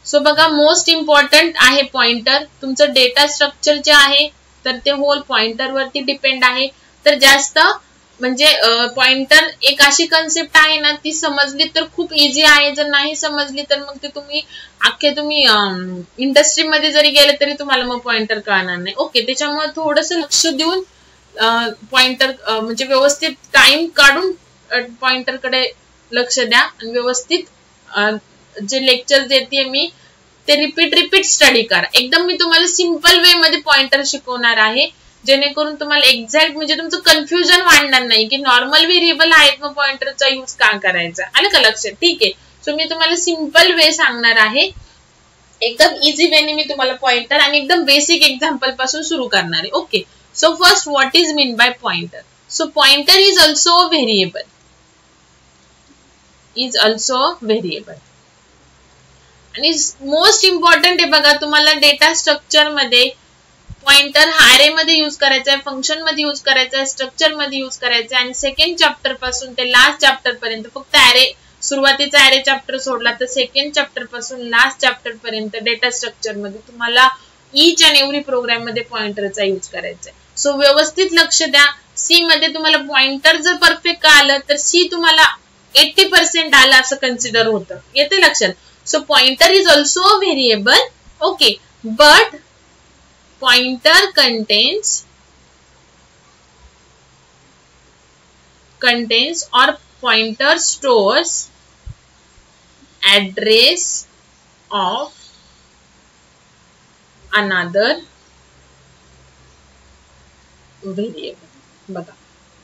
So बघा मोस्ट इम्पॉर्टंट आहे पॉइंटर. तुमचं डेटा स्ट्रक्चर जे आहे तर ते होल पॉइंटर वरती डिपेंड आहे. तर जास्त म्हणजे पॉइंटर एक अशी कन्सेप्ट आहे ना ती समजली तर खूप इझी आहे. जर नाही समजली तर मग ते तुम्ही इंडस्ट्रीमध्ये जरी गेले तरी तुम्हाला मग पॉइंटर कळणार नाही. ओके त्याच्यामुळे थोडस लक्ष देऊन पॉइंटर म्हणजे व्यवस्थित टाइम काढून पॉइंटर कडे लक्ष द्या आणि व्यवस्थित जे लेक्चर देते मी ते रिपीट स्टडी करा. एकदम मी तुम्हाला सिंपल वे मध्ये पॉइंटर शिकवणार आहे जेणेकरून तुम्हाला एक्झॅक्ट म्हणजे तुमचं कन्फ्युजन वाढणार नाही की नॉर्मल व्हेरिएबल आहेत मग पॉइंटरचा यूज का करायचा. आलं का लक्षात. ठीक आहे. सो मी तुम्हाला सिंपल वे सांगणार आहे. एकदम इझी वेने मी तुम्हाला पॉइंटर आणि एकदम बेसिक एक्झाम्पल पासून सुरू करणार आहे. Okay so first what is mean by pointer. So pointer is also variable. Is also variable आणि मोस्ट इम्पॉर्टंट आहे बघा तुम्हाला डेटा स्ट्रक्चर मध्ये पॉइंटर हा ऍरे मध्ये यूज करायचा आहे, फंक्शन मध्ये यूज करायचा आहे, स्ट्रक्चर मध्ये यूज करायचा आहे आणि सेकंड चॅप्टर पासून ते लास्ट चॅप्टर पर्यंत फक्त ऍरे सुरुवातीचा ऍरे चॅप्टर सोडला तर सेकंड चॅप्टर पासून लास्ट चॅप्टर पर्यंत डेटा स्ट्रक्चर मध्ये तुम्हाला ईच अँड एव्हरी प्रोग्राम मध्ये पॉइंटरचा यूज करायचा आहे. सो व्यवस्थित लक्ष द्या. सी मध्ये तुम्हाला पॉइंटर जर परफेक्ट आलं तर सी तुम्हाला 80% आलं असं कन्सिडर होतं. येते लक्षात. So pointer is also a variable. Okay, but pointer contains or pointer stores address of another variable. बघा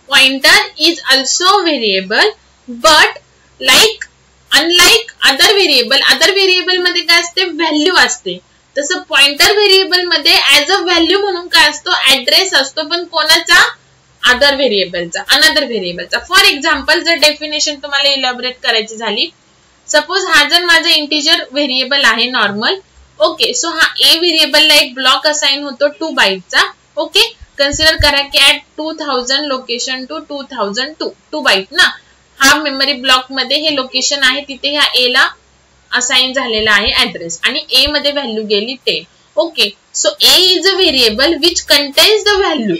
pointer is also variable but like unlike other variable मध्ये काय असते व्हॅल्यू असते तसं पॉइंटर व्हेरिएबल मध्ये ऍज अ व्हॅल्यू म्हणून काय असतो ऍड्रेस असतो पण कोणाचा अदर व्हेरिएबलचा अनदर व्हेरिएबलचा. फॉर एक्झाम्पल जर डेफिनेशन तुम्हाला इलॅबोरेट करायची झाली सपोज हा जर माझा इंटिजर व्हेरिएबल आहे नॉर्मल. ओके सो हा ए व्हेरिएबलला एक ब्लॉक असाइन होतो 2 बाइटचा. ओके कन्सिडर करा की ऍट 2000 लोकेशन टू 2002 2 बाईट ना, हा मेमरी ब्लॉक मध्ये हे लोकेशन आहे, तिथे ह्या ए ला असाइन झालेला आहे ऍड्रेस आणि ए मध्ये व्हॅल्यू गेली 10. Okay, so A is a variable which contains the value.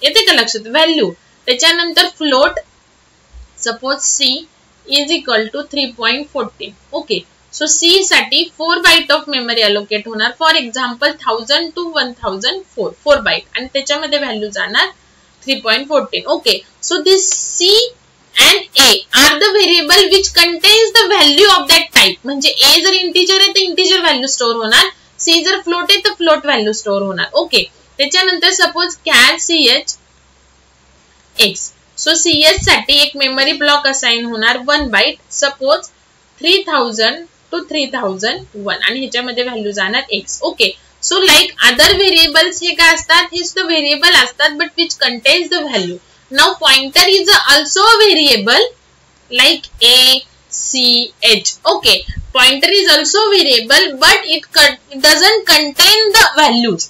येते का लक्षात? व्हॅल्यू. त्याच्यानंतर float, suppose C is equal to 3.14. Okay, so C साठी 4 बाईट ऑफ मेमरी अलोकेट होणार. फॉर एक्झाम्पल 1000 टू 1004 4 बाईट आणि त्याच्यामध्ये व्हॅल्यू जाणार 3.14. Okay, so this C and a are the variable which contains the value of that type. म्हणजे a जर integer आहे तर integer value store होणार, c जर फ्लोट आहे तर फ्लोट व्हॅल्यू स्टोअर होणार. ओके, त्याच्यानंतर suppose care ch x. So ch साठी एक मेमरी ब्लॉक असाइन होणार 1 बाईट, सपोज 3000 टू 3001 आणि ह्याच्यामध्ये व्हॅल्यू जाणार x. Okay, so like other variables हे काय असतात, हे सुद्धा व्हेरिएबल असतात but which contains the value. Now pointer is also a variable like a, c, h. Okay, pointer is also a variable but it doesn't contain the values.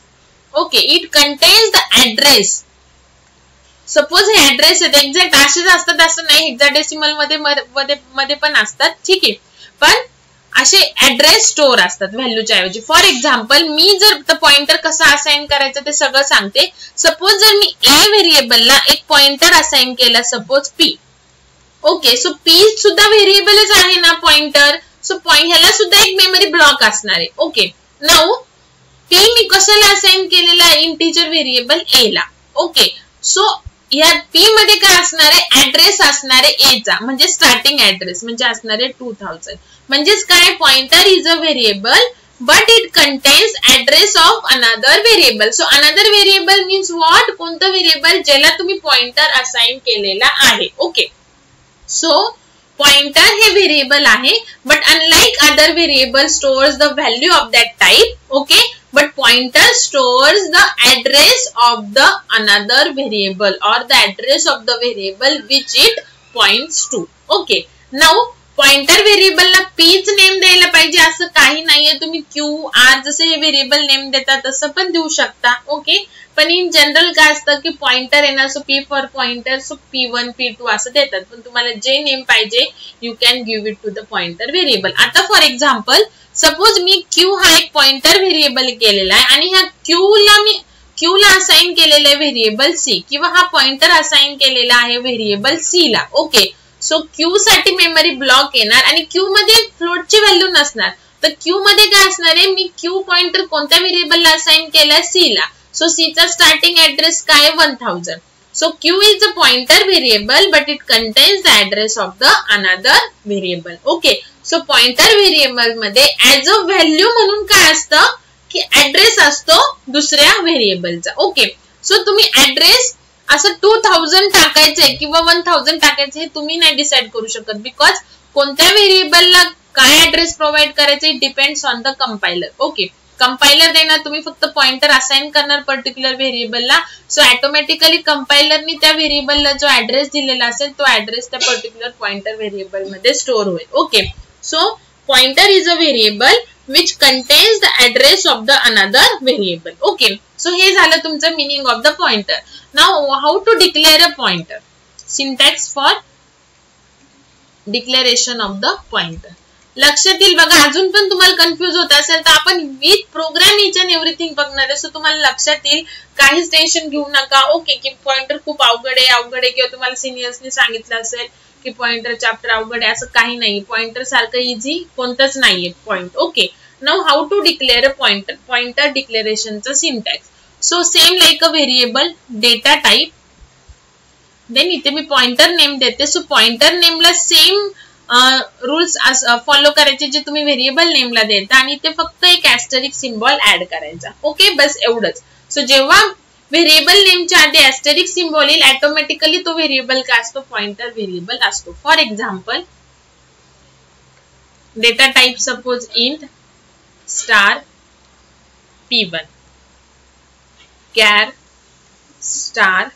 Okay, it contains the address. Suppose हे address आहे, exact असेच असतात असं नाही, hexadecimal मध्ये पण असतात, ठीक आहे, पण असे ऍड्रेस स्टोअर असतात व्हॅल्यूच्या ऐवजी. फॉर एक्झाम्पल मी जर पॉइंटर कसा असाइन करायचं ते सगळं सांगते. सपोज जर मी ए व्हेरिएबलला एक पॉइंटर असाइन केला, suppose P. Okay, so P सुद्धा व्हेरिएबलच आहे ना पॉइंटर, सो ह्याला सुद्धा एक मेमरी ब्लॉक असणार आहे. ओके, नाउ पी मी कशाला असाइन केलेला आहे, इंटिजर व्हेरिएबल ए ला. ओके, सो या पी मध्ये काय असणार आहे, ऍड्रेस असणार आहे ए चा, म्हणजे स्टार्टिंग ऍड्रेस म्हणजे असणार आहे 2000. म्हणजेच काय, pointer is a variable but it contains address of another variable. So another variable means what, कोणतं व्हेरिएबल, ज्याला तुम्ही पॉइंटर असाइन केलेला आहे. ओके, सो पॉइंटर हे व्हेरिएबल आहे but unlike other variable stores the value of that type. Okay, but pointer stores the address of the another variable or the address of the variable which it points to. Okay, now pointer variable ला pच name द्यायला पाहिजे असं काही नाहीये, तुम्ही q r जसे हे variable name देतात तसं पण देऊ शकता. ओके, पण इन जनरल काय असतं की पॉइंटर आहे ना, so p for pointer, so p1 p2 असं देतात, पण तुम्हाला जे नेम पाहिजे you can give it to the pointer variable. आता फॉर एक्झाम्पल सपोज मी q हा एक पॉइंटर व्हेरिएबल केलेला आहे आणि ह्या q ला असाइन केलेला आहे व्हेरिएबल c, किंवा हा पॉइंटर असाइन केलेला आहे व्हेरिएबल c ला. ओके, सो q साठी मेमरी ब्लॉक येणार आणि q मध्ये फ्लोटची व्हॅल्यू नसणार, तर q मध्ये काय असणार आहे, मी q पॉइंटर कोणत्या व्हेरिएबलला असाइन केलाय, c ला. सो c चा स्टार्टिंग ऍड्रेस काय 1000. So q is a pointer variable but it contains the address of the another variable. Okay, so pointer variable मध्ये ऍज अ व्हॅल्यू म्हणून काय असतं की ऍड्रेस असतो दुसऱ्या व्हेरिएबलचा. ओके, सो तुम्ही ऍड्रेस असं 2000 टाकायचंय किंवा 1000 टाकायचं हे तुम्ही नाही डिसाइड करू शकत, बिकॉज कोणत्या व्हेरिएबलला काय ऍड्रेस प्रोव्हाइड करायचं depends on the compiler. Okay, compiler देणार, तुम्ही फक्त पॉइंटर असाइन करणार पर्टिक्युलर व्हेरिएबलला, सो ऑटोमॅटिकली कंपायलरनी त्या व्हेरिएबलला जो ऍड्रेस दिलेला असेल तो ऍड्रेस त्या पर्टिक्युलर पॉइंटर व्हेरिएबल मध्ये स्टोअर होईल. Okay, so pointer is a variable which contains the address of the another variable. Okay, so हे झालं तुमचं meaning of the pointer. Now how to declare a pointer? Syntax for declaration of the pointer. लक्षात येईल बघा, अजून पण तुम्हाला confuse होत असेल तर आपण with program each and everything बघणार आहे, सो तुम्हाला लक्षात येईल, काहीच टेन्शन घेऊ नका. ओके, की पॉइंटर खूप अवघड आहे किंवा तुम्हाला सिनियर्सनी सांगितलं असेल की पॉइंटर चॅप्टर अवघड आहे, असं काही नाही. पॉइंटर सारखं इझी कोणतंच नाहीये point. Okay, now how to declare a pointer. Pointer डिक्लेरेशनचा syntax, so same like a variable data type, then इथे मी पॉइंटर नेम देते. सो पॉइंटर नेमला सेम रूल्स फॉलो करायचे जे तुम्ही व्हेरिएबल नेमला देता आणि ते फक्त एक ऍस्टरिक सिम्बॉल ऍड करायचा. ओके, बस एवढंच. सो जेव्हा व्हेरिएबल नेमच्या आधी ऍस्टरिक सिम्बॉल येईल ऑटोमॅटिकली तो व्हेरिएबल काय असतो, पॉइंटर व्हेरिएबल असतो. For example data type suppose int star p1, char star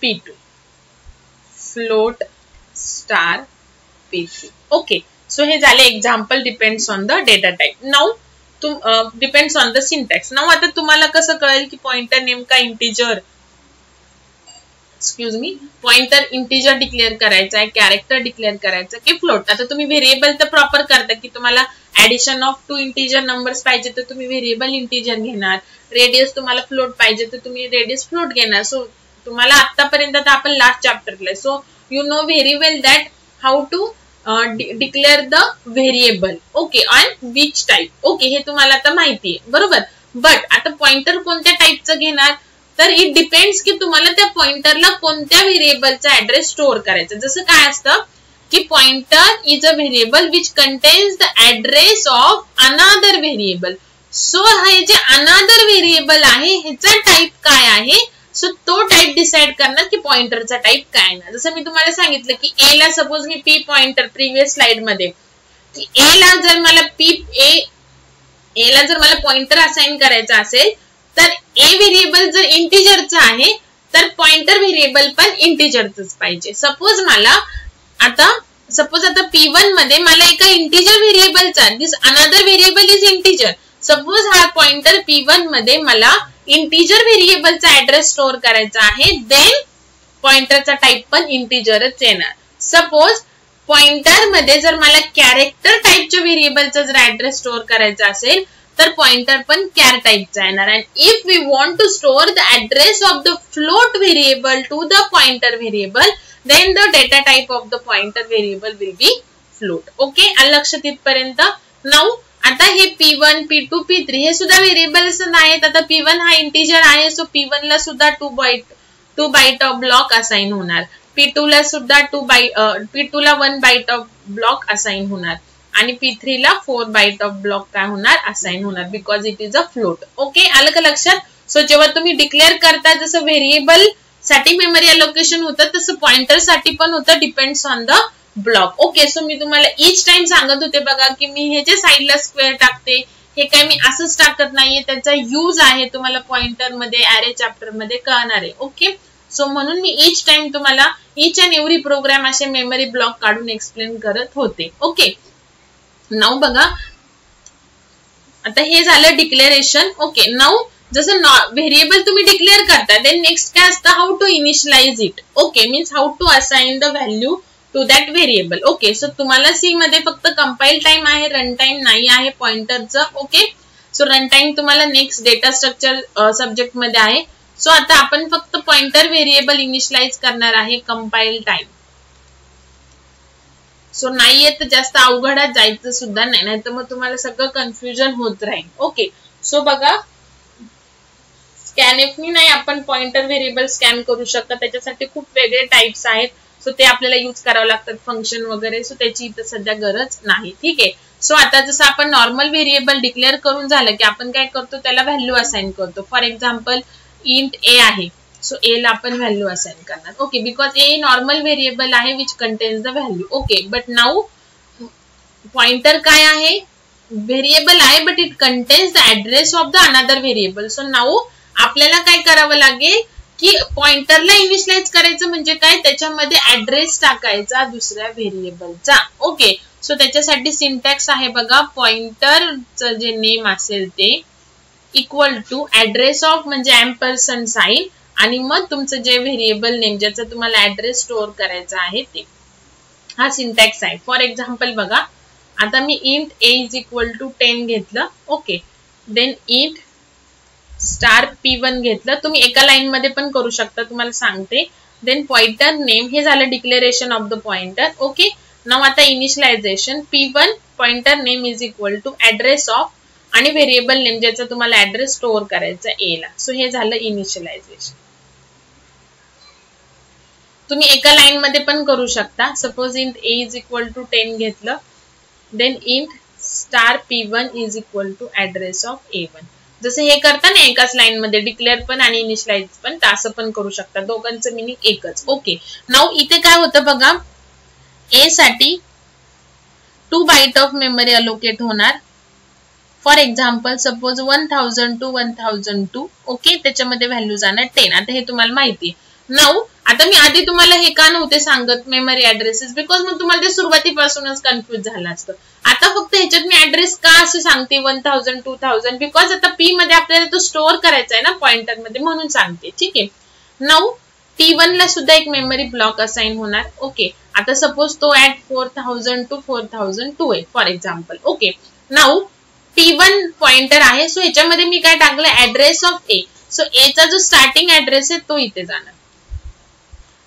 p2, float star p3. Okay, so हे झाले example depends on the data type. Now depends on the syntax. Now आता तुम्हाला कसं कळेल की पॉइंटर नेमका integer excuse me, pointer integer declare करायचा आहे, कॅरेक्टर डिक्लेअर करायचं की फ्लोट. आता तुम्ही व्हेरिएबल तर प्रॉपर करता की तुम्हाला ऍडिशन ऑफ 2 इंटिजर नंबर्स पाहिजे तर तुम्ही व्हेरिएबल इंटिजर घेणार, रेडियस तुम्हाला फ्लोट पाहिजे तर तुम्ही रेडियस फ्लोट घेणार. सो तुम्हाला आतापर्यंत आता आपण लास्ट चॅप्टरला, so you know very well that how to declare the variable. Okay, on which type. Okay, हे तुम्हाला आता माहिती आहे बरोबर. बट आता पॉइंटर कोणत्या टाईपचं घेणार तर इट डिपेंड्स की तुम्हाला त्या पॉइंटरला कोणत्या व्हेरिएबलचा ऍड्रेस स्टोअर करायचा. जसं काय असतं की pointer is a variable which contains the address of another variable. So हे जे अनदर व्हेरिएबल आहे ह्याचा टाईप काय आहे, सो तो टाईप डिसाइड करणार की पॉइंटरचा टाईप काय ना. जसं मी तुम्हाला सांगितलं की ए ला सपोज मी पी पॉइंटर प्रिव्हियस स्लाइड मध्ये की ए ला जर मला पॉइंटर असाइन करायचा असेल तर ए व्हेरिएबल जर इंटिजरचा आहे तर पॉइंटर व्हेरिएबल पण इंटिजरच पाहिजे. सपोज आता P1 मध्ये मला एका इंटिजर व्हेरिएबलचा, this another variable is integer, suppose हा पॉइंटर P1 मध्ये मला इंटिजर व्हेरिएबलचा ऍड्रेस स्टोअर करायचा आहे, देन पॉइंटरचा टाईप पण इंटिजरच येणार. सपोज पॉइंटर मध्ये जर मला कॅरेक्टर टाईपच्या व्हेरिएबलचा जर ऍड्रेस स्टोअर करायचा असेल तर पॉइंटर पण कॅर टाईपचा येणार. And if we want to store the address of the float variable to the pointer variable, then the data type of the pointer variable will be float. Okay, लक्षात इथपर्यंत. Now आता हे P1, P2, P3 हे सुद्धा variables नाहीत. आता P1 हा integer आहे, सो P1 ला सुद्धा 2 बाइट ऑफ ब्लॉक असाइन होणार, P2 ला सुद्धा P2 ला 1 बाइट ऑफ ब्लॉक असाइन होणार आणि P3 ला 4 बाइट ऑफ ब्लॉक काय होणार असाइन होणार, because it is a float. Okay, आलं का लक्षात. सो जेव्हा तुम्ही डिक्लेअर करता जसं व्हेरिएबल साठी मेमरी अलोकेशन होतं तसं पॉइंटर साठी पण होतं, depends on the block. Okay, so मी तुम्हाला इच टाइम सांगत होते बघा की मी हे जे साइडला स्क्वेअर टाकते हे काय मी असंच टाकत नाहीये, त्याचा यूज आहे तुम्हाला पॉइंटर मध्ये ऍरे चॅप्टर मध्ये कळणार आहे. ओके, सो म्हणून मी इच टाइम तुम्हाला इच अँड एव्हरी प्रोग्राम असे मेमरी ब्लॉक काढून एक्सप्लेन करत होते. ओके, नाउ बघा आता हे झालं डिक्लेरेशन. ओके, नाउ जसं व्हेरिएबल तुम्ही डिक्लेअर करता देन नेक्स्ट काय असतं, how to initialize it. Okay, means how to assign the value to that variable. Okay, so तुम्हाला सी मध्ये फक्त कंपाइल टाइम आहे, रन टाइम नाही आहे पॉइंटरचं. ओके, सो रन टाइम तुम्हाला नेक्स्ट डेटा स्ट्रक्चर सब्जेक्ट मध्ये आहे. सो आता आपण फक्त पॉइंटर व्हेरिएबल इनिशियलाइज करणार आहे, कंपाइल टाइम. सो नाहीये तर जास्त अवघडात जायचं सुद्धा नाही, नाहीतर मग तुम्हाला सगळं कन्फ्युजन होत राहील. ओके, सो बघा स्कॅनएफ नाही आपण पॉइंटर व्हेरिएबल स्कॅन करू शकता, त्याच्यासाठी खूप वेगळे टाइप्स आहेत. सो ते आपल्याला यूज करावं लागतात फंक्शन वगैरे, सो त्याची इथं सध्या गरज नाही. ठीक आहे, सो आता जसं आपण नॉर्मल व्हेरिएबल डिक्लेअर करून झालं की आपण काय करतो त्याला व्हॅल्यू असाइन करतो. फॉर एक्झाम्पल इंट ए आहे, सो ए ला आपण व्हॅल्यू असाइन करणार. Okay, because a normal variable आहे which contains the value. Okay, but now pointer काय आहे, व्हेरिएबल आहे but it contains the address of the another variable. So now आपल्याला काय करावं लागेल की पॉइंटरला इनिशियलाइज करायचं म्हणजे काय, त्याच्यामध्ये ऍड्रेस टाकायचा दुसऱ्या व्हेरिएबलचा. ओके, सो त्याच्यासाठी सिंटॅक्स आहे बघा, पॉइंटरचं जे नेम असेल ते इक्वल टू ऍड्रेस ऑफ म्हणजे एम्परसँड साइन आणि मग तुमचं जे व्हेरिएबल नेम ज्याचा तुम्हाला ऍड्रेस स्टोअर करायचा आहे ते, हा सिंटॅक्स आहे. फॉर एक्झाम्पल बघा आता मी int A is equal to 10 घेतलं. Okay, then int star P1 घेतलं. तुम्ही एका लाईन मध्ये पण करू शकता, तुम्हाला सांगते. देन पॉइंटर नेम, हे झालं declaration of the pointer. Okay, now आता initialization P1 pointer name is equal to address of आणि व्हेरिएबल नेम ज्याचा तुम्हाला ऍड्रेस स्टोअर करायचा ए ला. सो हे झालं इनिशियलायझेशन. तुम्ही एका लाईन मध्ये पण करू शकता. Suppose int A is equal to 10 घेतलं, then int star P1 is equal to address of A1. जसं हे करता ना एकाच लाईन मध्ये डिक्लेअर पण आणि इनिशियलाइज पण, असं पण करू शकता, दोघांचं मिनिंग एकच. ओके, नाउ इथे काय होतं बघा, ए साठी 2 बाइट ऑफ मेमरी अलोकेट होणार. For example suppose 1000 to 1002. Okay, त्याच्यामध्ये व्हॅल्यू जाणार 10. आता हे तुम्हाला माहिती आहे. नाउ आता मी आधी तुम्हाला हे का नव्हते सांगत मेमरी ऍड्रेसेस, बिकॉज मग तुम्हाला ते सुरुवातीपासूनच कन्फ्युज झालं असतं. आता फक्त ह्याच्यात मी ऍड्रेस का असं सांगते 1000 2000, बिकॉज आता पी मध्ये आपल्याला तो स्टोअर करायचा आहे ना पॉइंटर मध्ये, म्हणून सांगते. ठीक आहे, नाउ T1 ला सुद्धा एक मेमरी ब्लॉक असाइन होणार. ओके, आता सपोज तो ऍट 4000 to 4002 आहे for example. Okay, now T1 pointer आहे. सो ह्याच्यामध्ये मी काय टाकलं, address of a. So a चा जो स्टार्टिंग ऍड्रेस आहे तो इथे जाणार.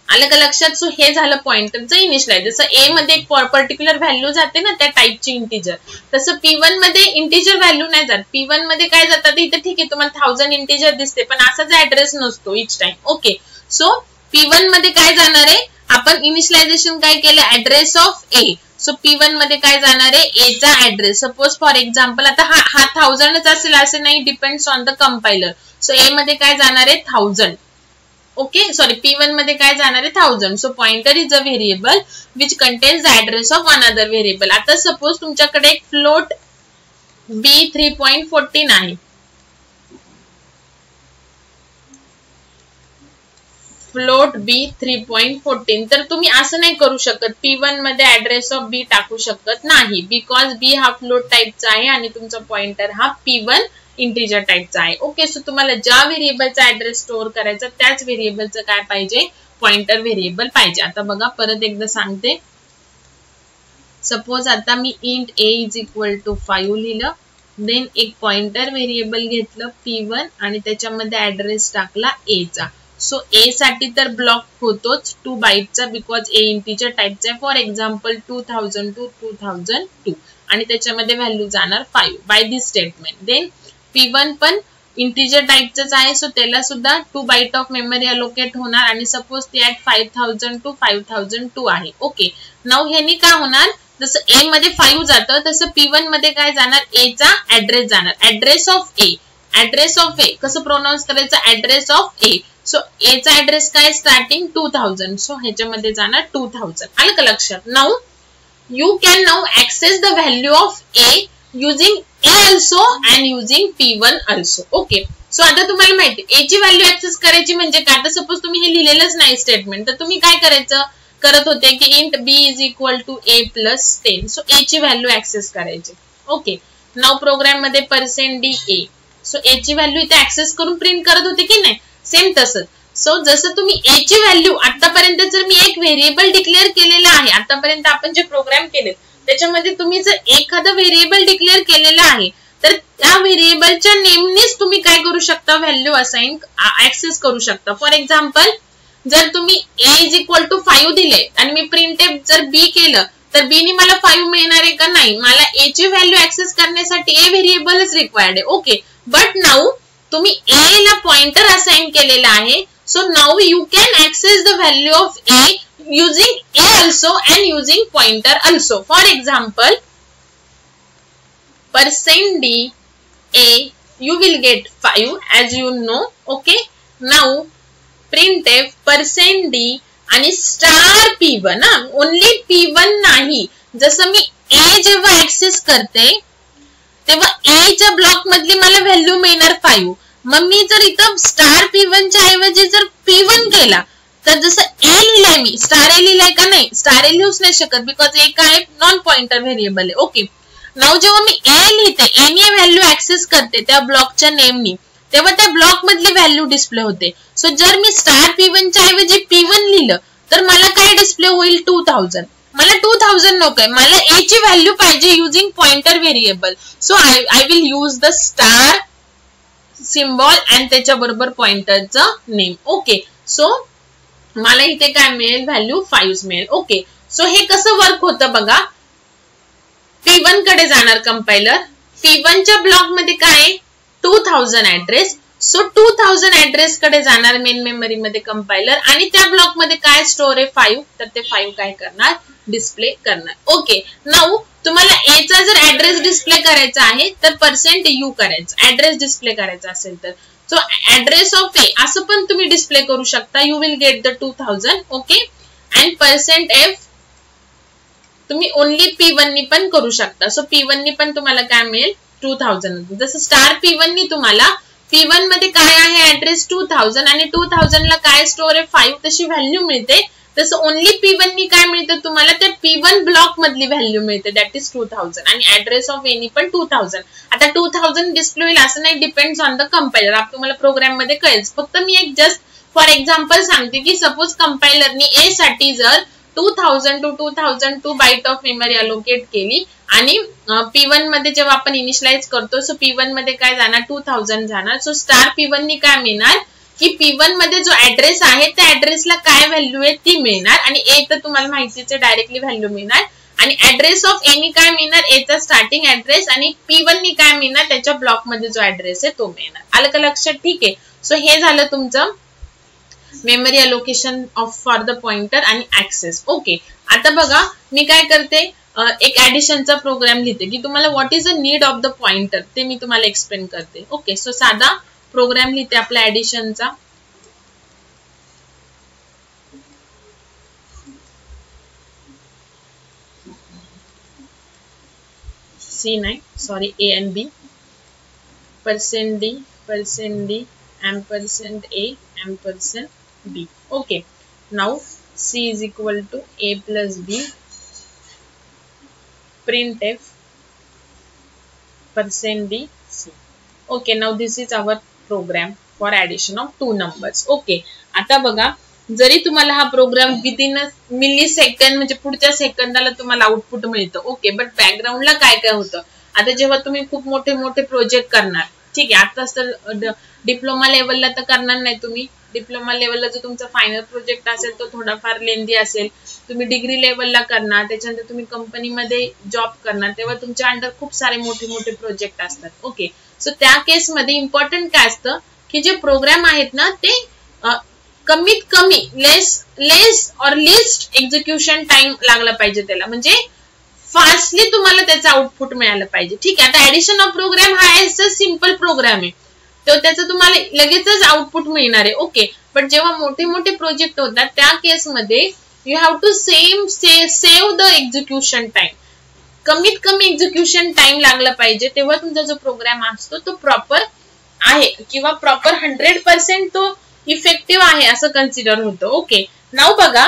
आलं का लक्षात? सो हे झालं पॉइंटरचं इनिशियलाइज. जसं ए मध्ये एक पर्टिक्युलर व्हॅल्यू जाते ना त्या टाइपची इंटिजर, तसं P1 मध्ये इंटिजर व्हॅल्यू नाही जात. P1 मध्ये काय जातात, इथे ठीक आहे तुम्हाला 1000 इंटिजर दिसते पण असाच ऍड्रेस नसतो each time. Okay, so P1 मध्ये काय जाणार आहे, आपण इनिशियलायझेशन काय केलं, address of a. So P1 मध्ये काय जाणार आहे, ए चा ऍड्रेस. सपोज फॉर एक्झाम्पल आता हा 1000च असेल असं नाही, depends on the compiler. So a मध्ये काय जाणार आहे 1000. ओके, सॉरी P1 मध्ये काय जाणार आहे 1000. So pointer is a variable which contains the address of another variable. आता सपोज तुमच्याकडे एक फ्लोट B 3.14 आहे. Float B 3.14. तर तुम्ही असं नाही करू शकत, P1 मध्ये ऍड्रेस ऑफ B टाकू शकत नाही, बिकॉज B हा फ्लोट टाइपचा आहे आणि तुमचा पॉइंटर हा P1 इंटिजर टाइपचा आहे. ओके, सो तुम्हाला ज्या व्हेरिएबलचा ऍड्रेस स्टोअर करायचा त्याच व्हेरिएबलचं काय पाहिजे, पॉइंटर व्हेरिएबल पाहिजे. आता बघा परत एकदा सांगते. सपोज आता मी int a is equal to 5 लिहिलं, देन एक पॉइंटर व्हेरिएबल घेतलं P1 आणि त्याच्यामध्ये ऍड्रेस टाकला a चा. सो ए साठी तर ब्लॉक होतोच 2 बाईटचा, बिकॉज ए इंटिजर टाइपचा आहे. फॉर एक्झाम्पल 2000 to 2002 आणि त्याच्यामध्ये व्हॅल्यू जाणार 5 by this statement. Then P1 पण इंटिजर टाइपचंच आहे, सो त्याला सुद्धा 2 बाईट ऑफ मेमरी अलोकेट होणार आणि सपोज ती ऍट 5000 to 5002 आहे. ओके, नाउ ह्यानी काय होणार, जसं ए मध्ये 5 जातं तसं P1 मध्ये काय जाणार, ए चा ऍड्रेस जाणार. Address of a, address of a कसं प्रोनाउन्स करायचं, address of a. So a चा ऍड्रेस काय स्टार्टिंग 2000. सो ह्याच्यामध्ये जाणार 2000. आलं का लक्षात? Now you can now access the value of A using A also and using P1 also. Okay, so आता तुम्हाला माहिती A ची व्हॅल्यू ऍक्सेस करायची म्हणजे काय. आता सपोज तुम्ही हे लिहिलेलंच नाही स्टेटमेंट, तर तुम्ही काय करायचं करत होते की int B is equal to A plus 10. So A ची व्हॅल्यू ऍक्सेस करायची. ओके, नाउ प्रोग्राम मध्ये %DA. सो A ची व्हॅल्यू इथे ऍक्सेस करून प्रिंट करत होते की नाही, सेम तसंच. सो जसं तुम्ही A ची व्हॅल्यू आतापर्यंत जर मी एक व्हेरिएबल डिक्लेअर केलेलं आहे, आतापर्यंत आपण जे प्रोग्राम केले त्याच्यामध्ये तुम्ही जर एखादं व्हेरिएबल डिक्लेअर केलेलं आहे तर त्या व्हेरिएबलच्या नेमनेच तुम्ही काय करू शकता, व्हॅल्यू असाइन ऍक्सेस करू शकता. फॉर एक्झाम्पल जर तुम्ही A इज इक्वल टू 5 दिले आणि मी प्रिंटएफ जर B केलं तर B ने मला 5 मिळणार आहे का, नाही. मला A ची व्हॅल्यू ऍक्सेस करण्यासाठी A व्हेरिएबलच रिक्वायर्ड आहे. ओके, बट नाउ तुम्ही A ला पॉइंटर असाइन केलेला आहे. So now you can access the value of A using A also and using pointer also. For example, %DA you will get 5 as you know. Okay, now printf %D आणि star P1. Only P1 नाही. जसं मी A जेव्हा access करते तेव्हा A च्या block मधली मला value मिळणार 5. मग मी जर इथं स्टार P1 च्या ऐवजी जर P1 केला तर जसं A लिहिलंय मी, स्टार A लिहिलंय का, नाही. स्टार A लिहूच नाही शकत बिकॉज A काय नॉन पॉइंटर व्हेरिएबल आहे. ओके, नाउ जेव्हा मी A लिहिते, A ने व्हॅल्यू ऍक्सेस करते त्या ब्लॉकच्या नेमनी, तेव्हा त्या ब्लॉक मधली व्हॅल्यू डिस्प्ले होते. सो जर मी स्टार P1 च्या ऐवजी P1 लिहिलं तर मला काय डिस्प्ले होईल, 2000. मला 2000 नकोय, मला A ची व्हॅल्यू पाहिजे using pointer variable. So I will use the star symbol and त्याच्याबरोबर पॉइंटरचं नेम. ओके, सो मला इथे काय मिळेल, व्हॅल्यू 5 मिळेल. ओके, सो हे कसं वर्क होतं बघा. P1 कडे जाणार कंपायलर, P1 च्या ब्लॉक मध्ये काय 2000 ऍड्रेस. सो 2000 ऍड्रेस कडे जाणार मेन मेमरी मध्ये कंपायलर आणि त्या ब्लॉक मध्ये काय स्टोअर आहे 5, तर ते 5 काय करणार, डिस्प्ले करणार. ओके, नाउ तुम्हाला A चा जर ऍड्रेस डिस्प्ले करायचा आहे तर %U करायचं, ऍड्रेस डिस्प्ले करायचा असेल तर. सो ऍड्रेस ऑफ A असं पण तुम्ही डिस्प्ले करू शकता, you will get the 2000. Okay, and %F तुम्ही ओनली P1 नी पण करू शकता. सो P1 नी पण तुम्हाला काय मिळेल 2000. जसं स्टार P1 नी तुम्हाला P1 मध्ये काय आहे ऍड्रेस 2000 आणि 2000 ला काय स्टोअर आहे 5 तशी व्हॅल्यू मिळते. तसं ओनली P1 नी काय मिळतं तुम्हाला, त्या P1 ब्लॉक मधली व्हॅल्यू मिळते, दॅट इज 2000 आणि ऍड्रेस ऑफ A नी पण 2000. आता 2000 डिस्प्ले होईल असं नाही, डिपेंड्स ऑन द कंपायलर. तुम्हाला प्रोग्राम मध्ये कळेल. फक्त मी एक जस्ट फॉर एक्झाम्पल सांगते की सपोज कंपायलरनी ए साठी जर 2000 to 2002 byte of memory allocate केली आणि P1 मध्ये जेव्हा आपण इनिशियलाइज करतो सो P1 मध्ये काय जाणार 2000 जाणार. सो स्टार P1 नी काय मिळणार की P1 मध्ये जो ऍड्रेस आहे त्या ऍड्रेसला काय व्हॅल्यू आहे ती मिळणार आणि ए तर तुम्हाला माहितीच आहे डायरेक्टली व्हॅल्यू मिळणार आणि ऍड्रेस ऑफ ए नी काय मिळणार एचा स्टार्टिंग ऍड्रेस आणि P1 नी काय मिळणार त्याच्या ब्लॉक मध्ये जो ऍड्रेस आहे तो मिळणार. आलं का लक्षात? ठीक आहे. सो हे झालं तुमचं memory allocation of for the pointer आणि ऍक्सेस. ओके, आता बघा मी काय करते एक ऍडिशनचा प्रोग्राम लिहिते की तुम्हाला what is the need of the pointer ते मी तुम्हाला एक्सप्लेन करते. ओके, सो साधा प्रोग्राम लिहिते आपल्या ऍडिशनचा. C9 sorry A and B %D %A %B. Okay, now C is equal to A plus B printf %D C. Okay, now this is our program for addition of two numbers. Okay, आता बघा जरी तुम्हाला हा programme within milli second म्हणजे पुढच्या सेकंदाला तुम्हाला output मिळतं. ओके, बट बॅकग्राऊंडला काय काय होतं आता जेव्हा तुम्ही खूप मोठे मोठे प्रोजेक्ट करणार, ठीक आहे, आता तर डिप्लोमा लेवलला तर करणार नाही तुम्ही. डिप्लोमा लेवलला जो तुमचा फायनल प्रोजेक्ट असेल तो थोडाफार लेंदी असेल. तुम्ही डिग्री लेवलला करणार, त्याच्यानंतर तुम्ही कंपनीमध्ये जॉब करणार, तेव्हा तुमच्या अंडर खूप सारे मोठे मोठे प्रोजेक्ट असतात. ओके, सो त्या केसमध्ये इम्पॉर्टंट काय असतं की जे प्रोग्राम आहेत ना ते कमीत कमी लेस और लिस्ट एक्झिक्युशन टाइम लागला पाहिजे त्याला, म्हणजे फास्टली तुम्हाला त्याचं आउटपुट मिळालं पाहिजे. ठीक आहे, आता ऍडिशन ऑफ प्रोग्राम हा सिंपल प्रोग्राम आहे तर त्याचं तुम्हाला लगेचच आउटपुट मिळणार आहे. ओके, पण जेव्हा मोठे मोठे प्रोजेक्ट होतात त्या केसमध्ये you have to save the execution time. कमीत कमी एक्झिक्युशन टाइम लागला पाहिजे तेव्हा तुमचा जो प्रोग्राम असतो तो प्रॉपर आहे किंवा प्रॉपर 100% तो इफेक्टिव्ह आहे असं कन्सिडर होतं. ओके, नाव बघा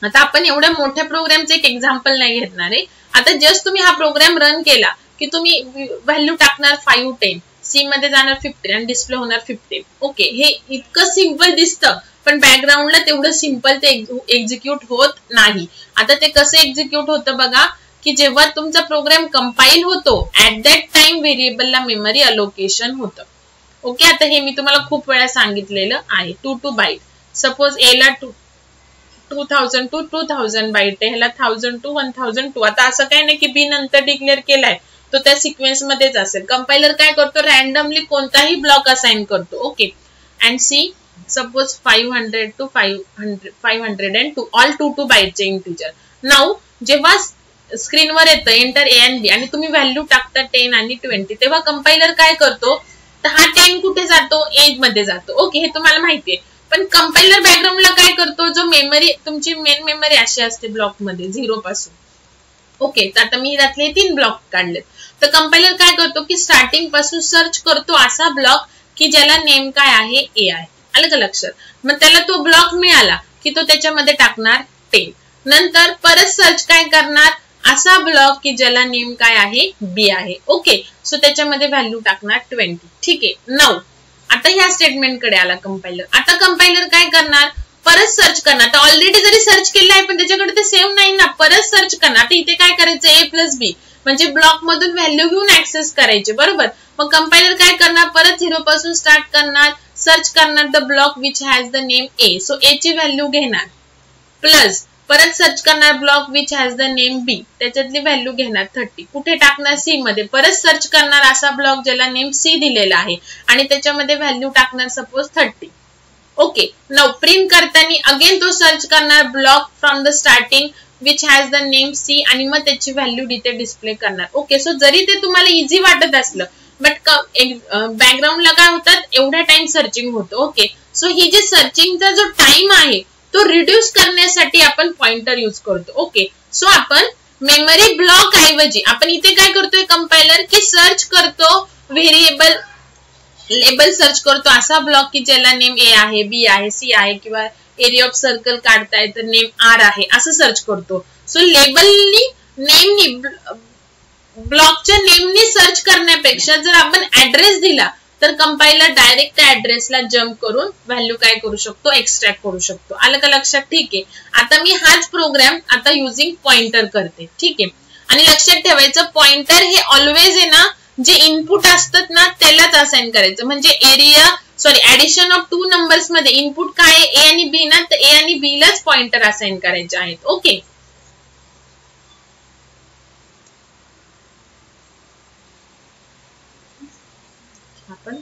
आता आपण एवढ्या मोठ्या प्रोग्रामचं एक एक्झाम्पल नाही घेणार आहे. आता जस्ट तुम्ही हा प्रोग्राम रन केला की तुम्ही व्हॅल्यू टाकणार 5 10 सी मध्ये जाणार 15 आणि डिस्प्ले होणार 15. ओके, हे इतकं सिंपल दिसतं पण बॅकग्राऊंडला तेवढं सिंपल ते एक्झिक्यूट होत नाही. आता ते कसं एक्झिक्यूट होतं बघा की जेव्हा तुमचा प्रोग्राम कंपाईल होतो ऍट दॅट टाइम व्हेरिएबलला मेमरी अलोकेशन होतं. ओके, आता हे मी तुम्हाला खूप वेळा सांगितलेलं आहे. 2 बाईट सपोज ए ला 2000 to 2000 बाईट आहे, ह्याला 1000 to 1002. आता असं काही नाही की बी नंतर डिक्लेअर केलाय तो त्या सिक्वेन्स मध्येच असेल. कंपायलर काय करतो रॅन्डमली कोणताही ब्लॉक असाइन करतो. Okay, and c suppose 500 to 502 all 2 बाईटचे इंटिजर. नाउ जेव्हा स्क्रीनवर येतं एंटर ए अँड बी आणि तुम्ही व्हॅल्यू टाकता 10 आणि 20 तेव्हा कंपायलर काय करतो तर हा 10 कुठे जातो ए मध्ये जातो. ओके, हे तुम्हाला माहिती आहे. पण कंपायलर बॅकग्राऊंडला काय करतो जो मेमरी तुमची मेन मेमरी अशी असते ब्लॉक मध्ये 0 पासून. ओके, तर आता मी त्यातले 3 ब्लॉक काढलेत. तर कंपायलर काय करतो की स्टार्टिंग पासून सर्च करतो असा ब्लॉक की ज्याला नेम काय आहे ए आहे. आलं का लक्षात? मग त्याला तो ब्लॉक मिळाला की तो त्याच्यामध्ये टाकणार 10. नंतर परत सर्च काय करणार असा ब्लॉक की ज्याला नेम काय आहे बी आहे. ओके, सो त्याच्यामध्ये व्हॅल्यू टाकणार 20. ठीक आहे, नाउ आता ह्या स्टेटमेंट कडे आला कंपायलर. आता कंपायलर काय करणार परत सर्च करणार. तर ऑलरेडी जरी सर्च केलं आहे पण त्याच्याकडे ते सेव्ह नाही ना, परत सर्च करणार. आता इथे काय करायचं ए प्लस बी म्हणजे ब्लॉक मधून व्हॅल्यू घेऊन ऍक्सेस करायचे, बरोबर. मग कंपायलर काय करणार परत 0 पासून स्टार्ट करणार, सर्च करणार the block which has the name a. So a ची व्हॅल्यू घेणार प्लस परत सर्च करणार block which has the name b, त्याच्यातली व्हॅल्यू घेणार 30. कुठे टाकणार सी मध्ये. परत सर्च करणार असा ब्लॉक ज्याला नेम सी दिलेला आहे आणि त्याच्यामध्ये व्हॅल्यू टाकणार सपोज 30. ओके, नाउ प्रिंट करताना अगेन तो सर्च करणार block from the starting which has the name C आणि मग त्याची व्हॅल्यू इथे डिस्प्ले करणार. ओके, सो जरी ते तुम्हाला इझी वाटत असलं बट बॅकग्राऊंडला काय होतात एवढा टाइम सर्चिंग होतं. ओके, सो ही जी सर्चिंगचा जो टाइम आहे तो रिड्यूस करण्यासाठी आपण पॉइंटर यूज करतो. ओके, सो आपण मेमरी ब्लॉक ऐवजी आपण इथे काय करतोय कंपायलर की सर्च करतो व्हेरिएबल लेबल सर्च करतो असा ब्लॉक की ज्याला नेम ए आहे बी आहे सी आहे किंवा एरिया ऑफ सर्कल काढताय तर नेम आर आहे असं सर्च करतो. सो लेबलनी नेमनी ब्लॉकच्या नेमनी सर्च करण्यापेक्षा जर आपण ऍड्रेस दिला तर कंपाइलर डायरेक्ट त्या ऍड्रेसला जम्प करून व्हॅल्यू काय करू शकतो, एक्स्ट्रॅक्ट करू शकतो. आलं का लक्षात? ठीक आहे. आता मी हाच प्रोग्राम आता युजिंग पॉइंटर करते. ठीक आहे. आणि लक्षात ठेवायचं पॉइंटर हे ऑलवेज आहे ना जे इनपुट असतात ना त्यालाच असाइन करायचं. म्हणजे ऍडिशन ऑफ 2 नंबर्स मध्ये इनपुट काय आहे, ए आणि बी ना, तर ए आणि बी लाच पॉइंटर असाइन करायचे आहेत. ओके. आपण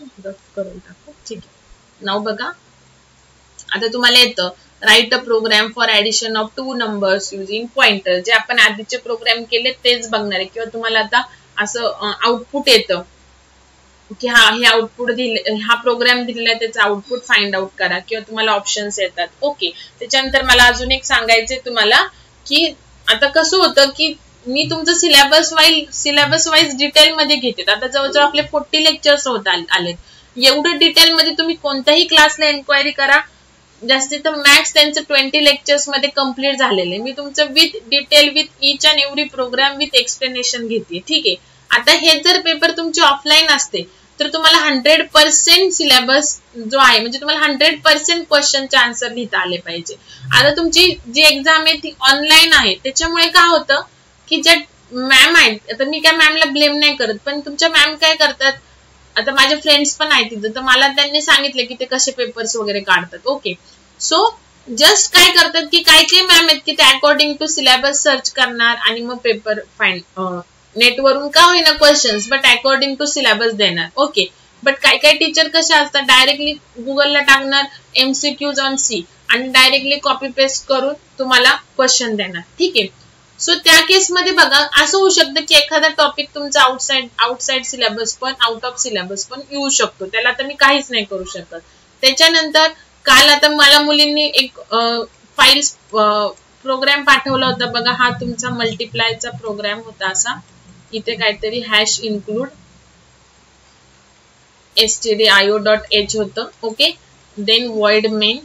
करून टाकू. ठीक आहे. नाव बघा आता तुम्हाला येतं write a program for addition of 2 numbers using pointer. जे आपण आधीचे प्रोग्राम केले तेच बघणार आहे. किंवा तुम्हाला आता असं आउटपुट येतं की हे आउटपुट दिले, हा प्रोग्राम दिलेला आहे त्याचं आउटपुट फाइंड आउट करा, किंवा तुम्हाला ऑप्शन्स येतात. ओके. त्याच्यानंतर मला अजून एक सांगायचंय तुम्हाला की आता कसं होतं की मी तुमचं सिलेबस वाईज डिटेल मध्ये घेते. आता जवळजवळ आपले 40 लेक्चर्स होत आलेत. एवढं डिटेल मध्ये तुम्ही कोणत्याही क्लासला एन्क्वायरी करा, जास्तीत तर मॅक्स त्यांचं 20 लेक्चर्स मध्ये कम्प्लीट झालेले. मी तुमचं with detail with each and every program with explanation घेते. ठीक आहे. आता हे जर पेपर तुमचे ऑफलाईन असते तर तुम्हाला 100% सिलेबस जो आहे म्हणजे तुम्हाला 100% क्वेश्चनचे आन्सर लिहिता आले पाहिजे. आता तुमची जी एक्झाम आहे ती ऑनलाईन आहे, त्याच्यामुळे काय होतं की ज्या मॅम आहेत, आता मी काय मॅमला ब्लेम नाही करत, पण तुमच्या मॅम काय करतात, आता माझे फ्रेंड्स पण आहेत तिथं, तर मला त्यांनी सांगितलं की ते कसे पेपर्स वगैरे काढतात. ओके. सो जस्ट काय करतात की काही मॅम आहेत की ते अकॉर्डिंग टू सिलेबस सर्च करणार आणि मग पेपर फाइंड नेटवरून का होईना questions but according to syllabus देणार. ओके. बट काही टीचर कसे असतात डायरेक्टली गुगलला टाकणार MCQs ऑन सी आणि डायरेक्टली कॉपी पेस्ट करून तुम्हाला क्वेश्चन देणार. ठीक आहे. सो त्या केस मध्ये बघा असं होऊ शकतं की एखादा टॉपिक तुमचा आउटसाइड सिलेबस पण आउट ऑफ सिलेबस पण येऊ शकतो. त्याला तर मी काहीच नाही करू शकत. त्याच्यानंतर काल आता मला मुलींनी एक फाइल्स प्रोग्राम पाठवला होता बघा. हा तुमचा मल्टिप्लायचा प्रोग्राम होता. असा इथे काहीतरी हॅश इन्क्लूड stdio.h होतं. Okay. Then void main,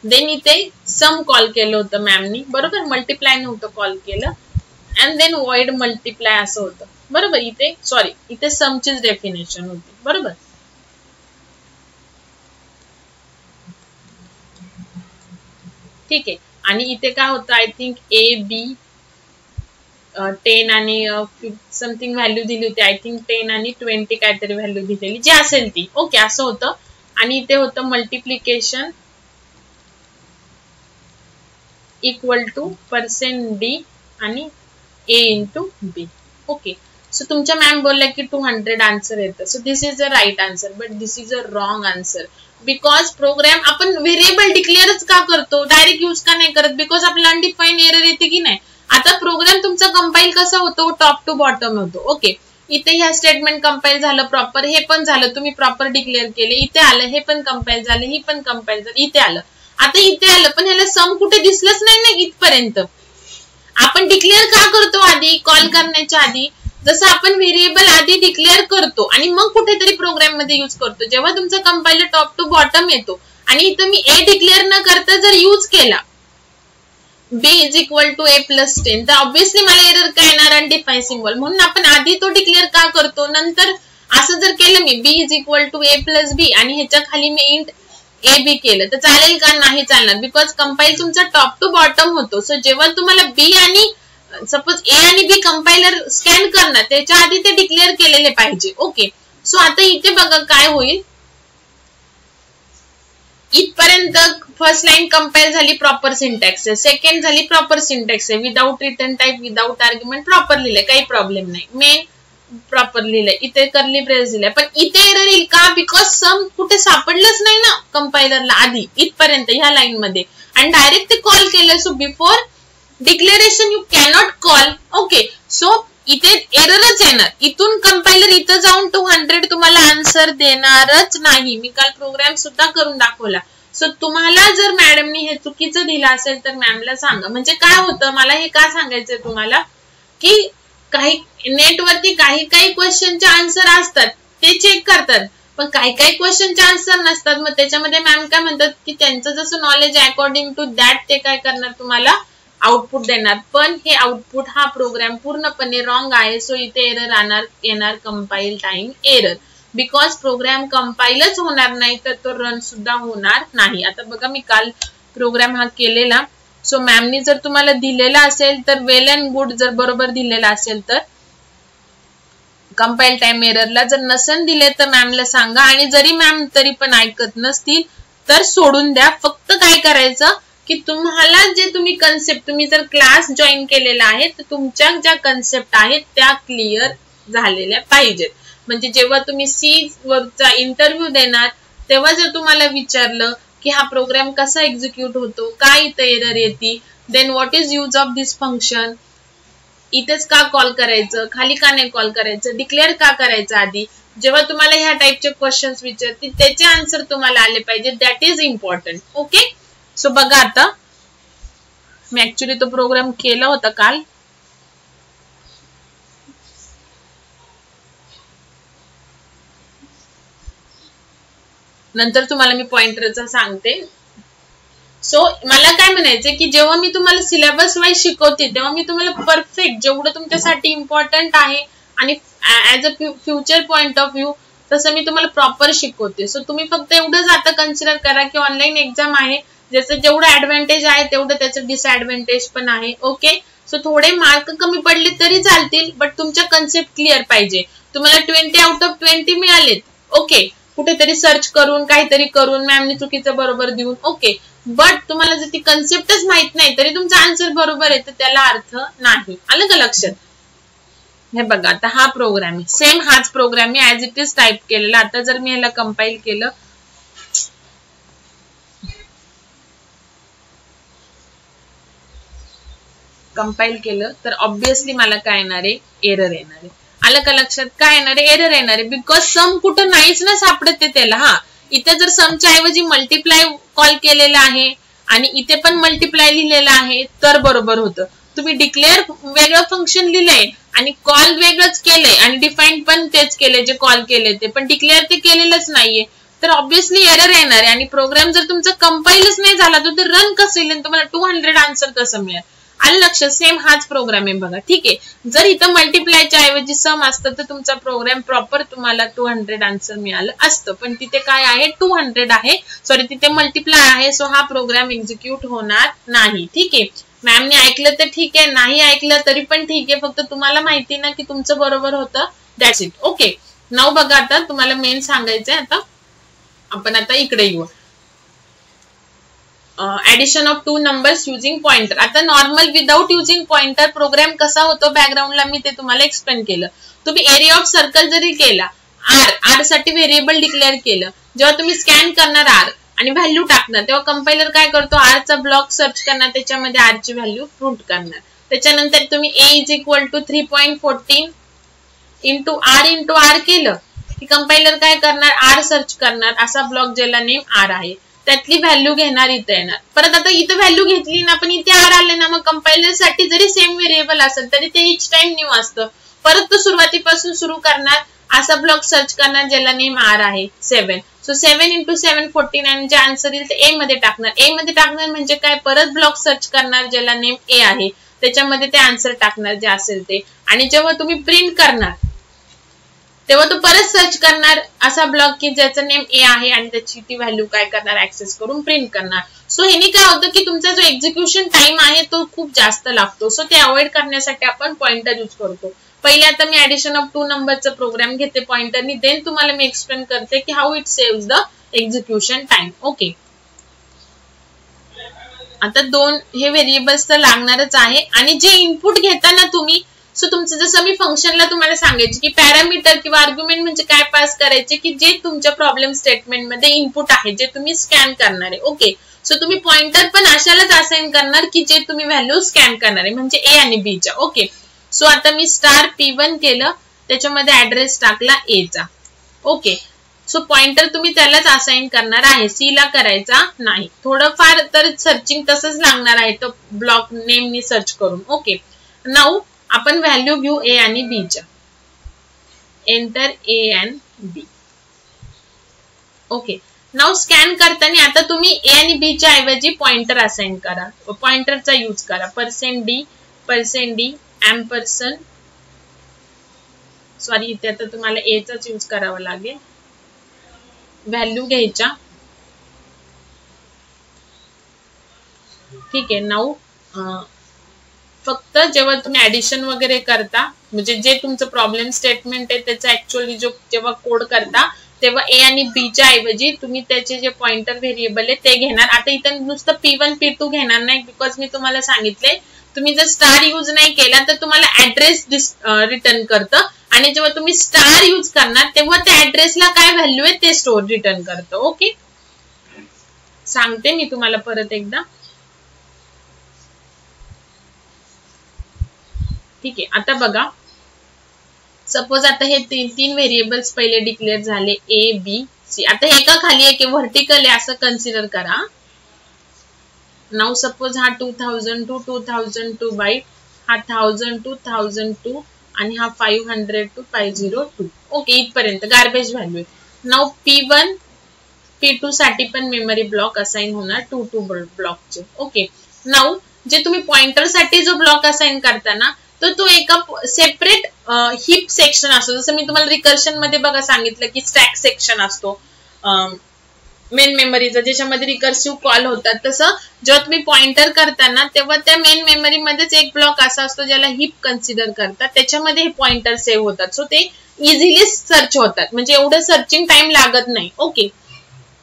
then इथे सम कॉल केलं होतं मॅमनी, बरोबर. मल्टिप्लाय नव्हतं कॉल केलं. अँड देन void मल्टिप्लाय असं होतं, बरोबर. इथे समचीच डेफिनेशन होती, बरोबर. ठीक आहे. आणि इथे काय होतं आय थिंक AB 10 आणि समथिंग व्हॅल्यू दिली होती. आय थिंक 10 आणि 20 काहीतरी व्हॅल्यू दिलेली जी असेल ती. ओके. असं होतं. आणि इथे होतं मल्टिप्लिकेशन इक्वल टू %d आणि a into b. Okay. So तुमच्या मॅम बोलल्या की 200 आन्सर येतं. So this is a right answer but this is a wrong answer. Because program आपण व्हेरिएबल डिक्लेअरच का करतो, डायरेक्ट यूज का नाही करत, बिकॉज आपला अनडिफाईन एरर येते की नाही. आता प्रोग्राम तुमचा कंपाईल कसा होतो, टॉप टू बॉटम होतो. ओके. इथे ह्या स्टेटमेंट कंपाईल झालं प्रॉपर, हे पण झालं, तुम्ही प्रॉपर डिक्लेअर केले, इथे आलं, हे पण कंपाईल झालं, ही पण कंपाईल झालं, इथे आलं. आता इथे आलं पण ह्याला सम कुठे दिसलंच नाही ना इथपर्यंत. आपण डिक्लेअर का करतो आधी, कॉल करण्याच्या आधी, जसं आपण व्हेरिएबल आधी डिक्लेअर करतो आणि मग कुठेतरी प्रोग्राम मध्ये यूज करतो. जेव्हा तुमचा कंपाइलर टॉप टू बॉटम येतो आणि इथं मी ए डिक्लेअर न करता जर यूज केला b is equal to a plus 10 तर ऑब्व्हियसली मला एरर काय येणार, अनडिफाईन सिम्बॉल. म्हणून आपण आधी तो डिक्लेअर का करतो, नंतर असं जर केलं मी b is equal to a plus b आणि ह्याच्या खाली मी इंट ए बी केलं तर चालेल का, नाही चालणार. बिकॉज कंपाईल तुमचा टॉप टू बॉटम होतो. सो जेव्हा तुम्हाला बी आणि सपोज ए आणि बी कंपाइलर स्कॅन करणार त्याच्या आधी ते डिक्लेअर केलेले पाहिजे. ओके. सो आता इथे बघा काय होईल, इथपर्यंत फर्स्ट लाईन कंपाईल झाली, प्रॉपर सिंटॅक्स आहे. सेकंड झाली प्रॉपर सिंटॅक्स आहे, without return type, without argument, proper लिहिलंय, काही प्रॉब्लेम नाही. मेन प्रॉपर लिहिलंय, इथे कर्ली ब्रेस दिलाय. पण इथे एरर येईल का, बिकॉज सम कुठे सापडलंच नाही ना कंपाइलरला आधी इथपर्यंत ह्या लाईन मध्ये, आणि डायरेक्ट ते कॉल केलं. So before declaration you cannot call. Okay. So इथे एररच येणार. इथून कंपाइलर इथं जाऊन 200 तुम्हाला आन्सर देणारच नाही. मी काल प्रोग्राम सुद्धा करून दाखवला. सो तुम्हाला जर मॅडमनी हे चुकीचं दिलं असेल तर मॅमला सांगा. म्हणजे काय होतं, मला हे का सांगायचंय तुम्हाला की काही नेटवरती काही क्वेश्चनचे आन्सर असतात ते चेक करतात, पण काही क्वेश्चनचे आन्सर नसतात. मग त्याच्यामध्ये मॅम काय म्हणतात की त्यांचं जसं नॉलेज अकॉर्डिंग टू दॅट ते काय करणार, तुम्हाला आउटपुट देणार, पण हे आउटपुट हा प्रोग्राम पूर्णपणे रॉंग आहे. सो इथे एरर येणार compile time error, because program कंपाईलच होणार नाही तर तो रन सुद्धा होणार नाही. आता बघा मी काल प्रोग्राम हा केलेला. सो मॅमनी जर तुम्हाला दिलेला असेल तर वेल अँड गुड, जर बरोबर दिलेला असेल तर कंपाईल टाइम एररला, जर नसेल दिले तर मॅमला सांगा. आणि जरी मॅम तरी पण ऐकत नसतील तर सोडून द्या. फक्त काय करायचं की तुम्हाला जे तुम्ही कन्सेप्ट, तुम्ही जर क्लास जॉईन केलेला आहे तर तुमच्या ज्या कन्सेप्ट आहेत त्या क्लिअर झालेल्या पाहिजेत. म्हणजे जेव्हा तुम्ही सी वरचा इंटरव्ह्यू देणार तेव्हा जर तुम्हाला विचारलं की हा प्रोग्राम कसा एक्झिक्यूट होतो, काय इथे एरर येते, then what is use of this function, इथेच का कॉल करायचं, खाली का नाही कॉल करायचं, डिक्लेअर का करायचं आधी, जेव्हा तुम्हाला ह्या टाइपचे क्वेश्चन्स विचारतील त्याचे आन्सर तुम्हाला आले पाहिजे. That is important. Okay. So बघा आता मी ऍक्च्युली तो प्रोग्राम केला होता काल. नंतर तुम्हाला मी पॉइंटरचा सांगते. सो मला काय म्हणायचं की जेव्हा मी तुम्हाला सिलेबस वाईज शिकवते तेव्हा मी तुम्हाला परफेक्ट जेवढं तुमच्यासाठी इम्पॉर्टंट आहे आणि as a future point of view तसं मी तुम्हाला प्रॉपर शिकवते. सो तुम्ही फक्त एवढंच आता कन्सिडर करा की ऑनलाईन एक्झाम आहे, ज्याचं जेवढं ऍडव्हान्टेज आहे तेवढं त्याचं डिसएडव्हान्टेज पण आहे. ओके. सो थोडे मार्क कमी पडले तरी चालतील, बट तुमच्या कन्सेप्ट क्लिअर पाहिजे. तुम्हाला 20 आउट ऑफ 20 मिळालेत, ओके, कुठेतरी सर्च करून काहीतरी करून मॅमने चुकीचं बरोबर देऊन, ओके, बट तुम्हाला जर ती कन्सेप्टच माहित नाही तरी तुमचा आन्सर बरोबर आहे तर त्याला अर्थ नाही. आलं का लक्षात? हे बघा आता हा प्रोग्राम आहे, सेम हाच प्रोग्राम मी ऍज इट इज टाइप केलेला. आता जर मी ह्याला कंपाईल केलं तर ऑब्विसली मला काय येणार आहे, एरर येणार आहे. आलं का लक्षात? काय येणार आहे, एरर येणार आहे, बिकॉज सम कुठं नाहीच ना सापडत आहे त्याला. हा इथे जर समच्या ऐवजी मल्टिप्लाय कॉल केलेला आहे आणि इथे पण मल्टिप्लाय लिहिलेला आहे तर बरोबर होतं. तुम्ही डिक्लेअर वेगळं फंक्शन लिहिलंय आणि कॉल वेगळंच केलंय आणि डिफाईन पण तेच केले जे कॉल केले ते, पण डिक्लेअर ते केलेलंच नाहीये तर ऑब्विसली एरर येणार आहे. आणि प्रोग्राम जर तुमचा कंपाईलच नाही झाला तर ते रन कसं येईल, तुम्हाला 200 आन्सर कसं मिळेल? आलं लक्षात? सेम हाच प्रोग्राम आहे बघा. ठीक आहे, जर इथं मल्टिप्लायच्या ऐवजी सम असतं तर तुमचा प्रोग्राम प्रॉपर तुम्हाला 200 आन्सर मिळालं असतं, पण तिथे काय आहे, 200 आहे, सॉरी तिथे मल्टिप्लाय आहे. सो हा प्रोग्राम एक्झिक्यूट होणार नाही. ठीक आहे, मॅमने ऐकलं तर ठीक आहे, नाही ऐकलं तरी पण ठीक आहे, फक्त तुम्हाला माहिती ना की तुमचं बरोबर होतं. That's it. ओके. नाव बघा आता तुम्हाला मेन सांगायचंय. आता आपण आता इकडे येऊ. Addition of 2 numbers using pointer. आता normal without using pointer program कसा होतो बॅकग्राऊंडला मी ते तुम्हाला एक्सप्लेन केलं. तुम्ही एरिया ऑफ सर्कल जरी केला, आर साठी व्हेरिएबल डिक्लेअर केलं, जेव्हा तुम्ही स्कॅन करणार आर आणि व्हॅल्यू टाकणार तेव्हा कंपायलर काय करतो, आरचा ब्लॉक सर्च करणार, त्याच्यामध्ये आरची व्हॅल्यू प्रिंट करणार. त्याच्यानंतर तुम्ही a is equal to 3.14 into R केलं की कंपायलर काय करणार, आर सर्च करणार, असा ब्लॉक ज्याला नेम आर आहे त्यातली व्हॅल्यू घेणार, इथे येणार. परत आता इथं व्हॅल्यू घेतली ना पण इथे आर आले ना, मग कंपायलर साठी जरी सेम व्हेरिएबल असेल तरी ते इच टाइम न्यू असतं. परत तो सुरुवातीपासून सुरू करणार, असा ब्लॉक सर्च करणार ज्याला नेम आर आहे 7. सो 7 इंटू 7 14 आणि जे आन्सर येईल ते ए मध्ये टाकणार. ए मध्ये टाकणार म्हणजे काय, परत ब्लॉक सर्च करणार ज्याला नेम ए आहे, त्याच्यामध्ये ते आन्सर टाकणार जे असेल ते. आणि जेव्हा तुम्ही प्रिंट करणार तेव्हा तो परत सर्च करणार असा ब्लॉक की ज्याचं नेम ए आहे आणि त्याची ती व्हॅल्यू काय करणार, ऍक्सेस करून प्रिंट करणार. सो ह्यानी काय होतं की तुमचा जो एक्झिक्युशन टाइम आहे तो खूप जास्त लागतो. सो ते अवॉइड करण्यासाठी आपण पॉइंटर यूज करतो. पहिले आता मी ऍडिशन ऑफ 2 नंबरचा प्रोग्राम घेते पॉइंटरनी, देन तुम्हाला मी एक्सप्लेन करते की how it saves the execution time. Okay. आता 2 हे व्हेरिएबल्स तर लागणारच आहे आणि जे इनपुट घेताना तुम्ही, सो तुमचं जसं मी फंक्शनला तुम्हाला सांगायचे की पॅरामीटर किंवा आर्ग्युमेंट म्हणजे काय पास करायचे की जे तुमच्या प्रॉब्लेम स्टेटमेंट मध्ये इनपुट आहे जे तुम्ही स्कॅन करणार आहे. ओके. सो तुम्ही पॉइंटर पण अशालाच असाइन करणार की जे तुम्ही व्हॅल्यू स्कॅन करणार आहे, म्हणजे ए आणि बी च्या. ओके. सो आता मी स्टार P1 केलं, त्याच्यामध्ये ऍड्रेस टाकला ए चा. ओके. सो पॉइंटर तुम्ही त्यालाच असाइन करणार आहे, सी ला करायचा नाही. थोडंफार तर सर्चिंग तसंच लागणार आहे तो ब्लॉक नेमनी सर्च करून. ओके. नाऊ आपण व्हॅल्यू घेऊ ए आणि बी च्या. Enter A and B. Okay. नाव स्कॅन करताना आता तुम्ही ए आणि बी च्या ऐवजी पॉइंटर असाइन करा, पॉइंटरचा यूज करा. %d ampersand, सॉरी इथे आता तुम्हाला ए चाच यूज करावा लागेल. व्हॅल्यू घ्यायच्या. ठीक आहे. नाऊ फक्त जेव्हा तुम्ही ऍडिशन वगैरे करता, म्हणजे जे तुमचं प्रॉब्लेम स्टेटमेंट आहे त्याचा ऍक्च्युअली जेव्हा कोड करता तेव्हा ए आणि बी च्या ऐवजी तुम्ही त्याचे जे पॉइंटर व्हेरिएबल आहे ते घेणार. आता इथे नुसतं P1 P2 घेणार नाही, बिकॉज मी तुम्हाला सांगितले तुम्ही जर स्टार यूज नाही केला तर तुम्हाला ऍड्रेस रिटर्न करतं, आणि जेव्हा तुम्ही स्टार यूज करणार तेव्हा त्या ऍड्रेसला काय व्हॅल्यू आहे ते स्टोर रिटर्न करतं. ओके, सांगते मी तुम्हाला परत एकदा. ठीक आहे. आता बघा, सपोज आता हे तीन व्हेरिएबल्स पहिले डिक्लेअर झाले ए बी सी. आता एका खाली एक व्हर्टिकल आहे असं कन्सिडर करा. नाउ सपोज हा 2000 to 2002 बाईट, हा 1000 to 1002 आणि हा 500 to 502. ओके, इथपर्यंत गार्बेज व्हॅल्यू आहे. नाउ P1 P2 साठी पण मेमरी ब्लॉक असाइन होणार 2 ब्लॉकचे. ओके, नाउ जे तुम्ही पॉइंटर साठी जो ब्लॉक असाइन करता ना तर तो एका सेपरेट हिप सेक्शन असतो. जसं मी तुम्हाला रिकर्शन मध्ये बघा सांगितलं की स्टॅक सेक्शन असतो मेन मेमरीचा, ज्याच्यामध्ये रिकर्सिव्ह कॉल होतात. तसं जेव्हा तुम्ही पॉइंटर करताना तेव्हा त्या मेन मेमरी मध्येच एक ब्लॉक असा असतो ज्याला हिप कन्सिडर करतात, त्याच्यामध्ये हे पॉइंटर सेव्ह होतात. सो ते इझिली सर्च होतात, म्हणजे एवढं सर्चिंग टाइम लागत नाही. ओके,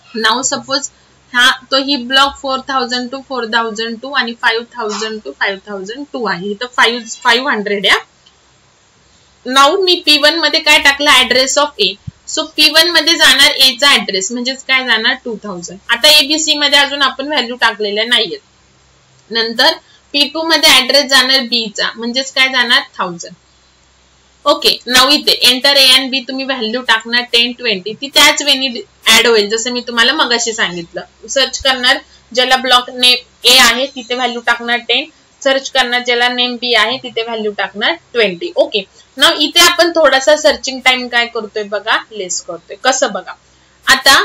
नाउ सपोज हा तो हिप ब्लॉक 4000 to 4002 आणि 5000 to 5002 आहे. इथं 500 आहे. नाउ मी P1 मध्ये काय टाकलं, address of a. So P1 मध्ये जाणार ए चा ऍड्रेस, म्हणजेच काय जाणार 2000. आता एबीसी मध्ये अजून आपण व्हॅल्यू टाकलेल्या नाहीयेत. नंतर P2 मध्ये ऍड्रेस जाणार बी चा, म्हणजेच काय जाणार 1000. ओके, नाउ इथे एंटर ए अँड बी तुम्ही व्हॅल्यू टाकणार 10 20. ती त्याच वेळी ऍड होईल जसं मी तुम्हाला मगाशी सांगितलं. सर्च करणार ज्याला ब्लॉक नेम ए आहे तिथे व्हॅल्यू टाकणार 10, सर्च करणार ज्याला नेम बी आहे तिथे व्हॅल्यू टाकणार 20. ओके, नाउ इथे आपण थोडासा सर्चिंग टाइम काय करतोय बघा, लेस करतोय. कसं बघा, आता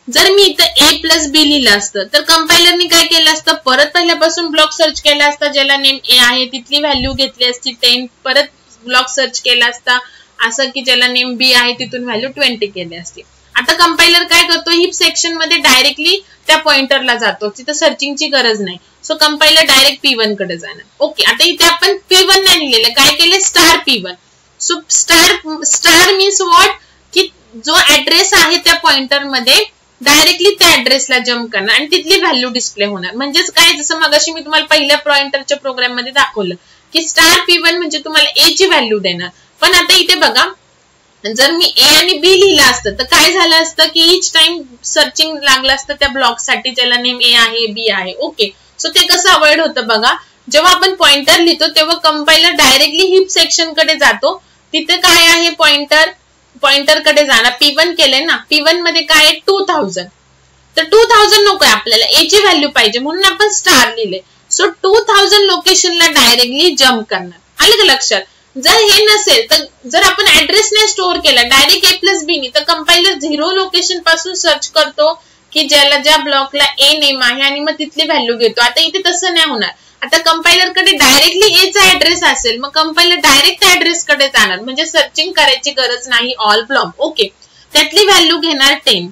जर मी इथं ए प्लस बी लिहिलं असतं तर कंपायलरनी काय केलं असतं, परत पहिल्यापासून ब्लॉक सर्च केला असता, ज्याला नेम ए आहे तिथली व्हॅल्यू घेतली असती 10, परत ब्लॉक सर्च केला असता असं की ज्याला नेम बी आहे तिथून व्हॅल्यू 20 केली असती. आता कंपायलर काय करतो, हिप सेक्शन मध्ये डायरेक्टली त्या पॉइंटरला जातो, तिथं सर्चिंगची गरज नाही. सो कंपायलर डायरेक्ट P1 कडे जाणार. ओके, आता इथे आपण P1 नाही लिहिलेलं, काय केले star P1. So star means what, की जो ऍड्रेस आहे त्या पॉइंटर मध्ये डायरेक्टली त्या ऍड्रेसला जम्प करणार आणि तिथली व्हॅल्यू डिस्प्ले होणार. म्हणजेच काय, जसं मगाशी मी तुम्हाला पहिल्या पॉइंटरच्या प्रोग्राम मध्ये दाखवलं की स्टार P1 म्हणजे तुम्हाला ए ची व्हॅल्यू देणार. पण आता इथे बघा, जर मी ए आणि बी लिहिलं असतं तर काय झालं असतं की इच टाइम सर्चिंग लागलं असतं त्या ब्लॉक साठी ज्याला नेम ए आहे बी आहे. ओके, सो ते कसं अवॉइड होतं बघा, जेव्हा आपण पॉइंटर लिहितो तेव्हा कंपायलर डायरेक्टली हिप सेक्शन कडे जातो. तिथे काय आहे, पॉइंटर कडे जाणार. P1 केलंय ना, P1 मध्ये काय आहे 2000, तर 2000 नकोय आपल्याला, ए ची व्हॅल्यू पाहिजे म्हणून आपण स्टार लिहिले. सो 2000 लोकेशनला डायरेक्टली जम्प करणार. आलं का लक्षात. जर हे नसेल तर जर आपण ऍड्रेस नाही स्टोअर केला डायरेक्ट ए प्लस बी नी, तर कंपायलर 0 लोकेशन पासून सर्च करतो की ज्या ब्लॉकला ए नेम आहे आणि मग तिथली व्हॅल्यू घेतो. आता इथे तसं नाही होणार. आता कंपायलर कडे डायरेक्टली ए चा ऍड्रेस असेल, मग कंपायलर डायरेक्ट त्या ऍड्रेस कडे जाणार, म्हणजे सर्चिंग करायची गरज नाही ऑल ब्लॉक. ओके, त्यातली व्हॅल्यू घेणार 10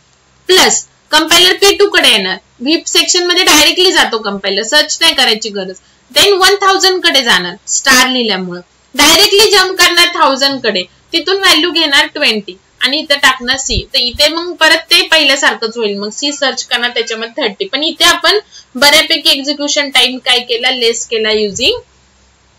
प्लस कंपायलर P2 कडे येणार. व्हीप सेक्शन मध्ये डायरेक्टली जातो कंपायलर, सर्च नाही करायची गरज. देन 1000 कडे जाणार, स्टार लिहिल्यामुळे डायरेक्टली जम्प करणार 1000 कडे, तिथून व्हॅल्यू घेणार 20 आणि इथे टाकणार सी. तर इथे मग परत ते पहिल्यासारखंच होईल, मग सी सर्च करणार त्याच्यामध्ये 30. पण इथे आपण बऱ्यापैकी एक्झिक्युशन टाइम काय केला, लेस केला युजिंग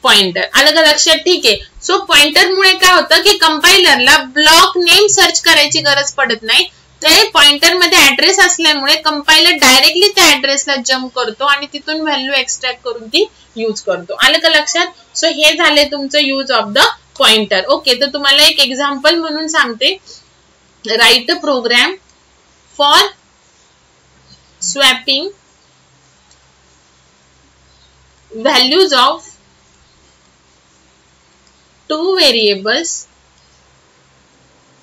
पॉइंटर. आलं का लक्षात. ठीक आहे. सो पॉइंटरमुळे काय होतं की कंपायलरला ब्लॉक नेम सर्च करायची गरज पडत नाही. ते पॉइंटर मध्ये ऍड्रेस असल्यामुळे कंपायलर डायरेक्टली त्या ऍड्रेसला जम्प करतो आणि तिथून व्हॅल्यू एक्सट्रॅक्ट करून ती यूज करतो. आलं का लक्षात. सो हे झाले तुमचं use of the pointer. Okay, तर तुम्हाला एक एक्झाम्पल म्हणून सांगते. Write a program for swapping values of 2 variables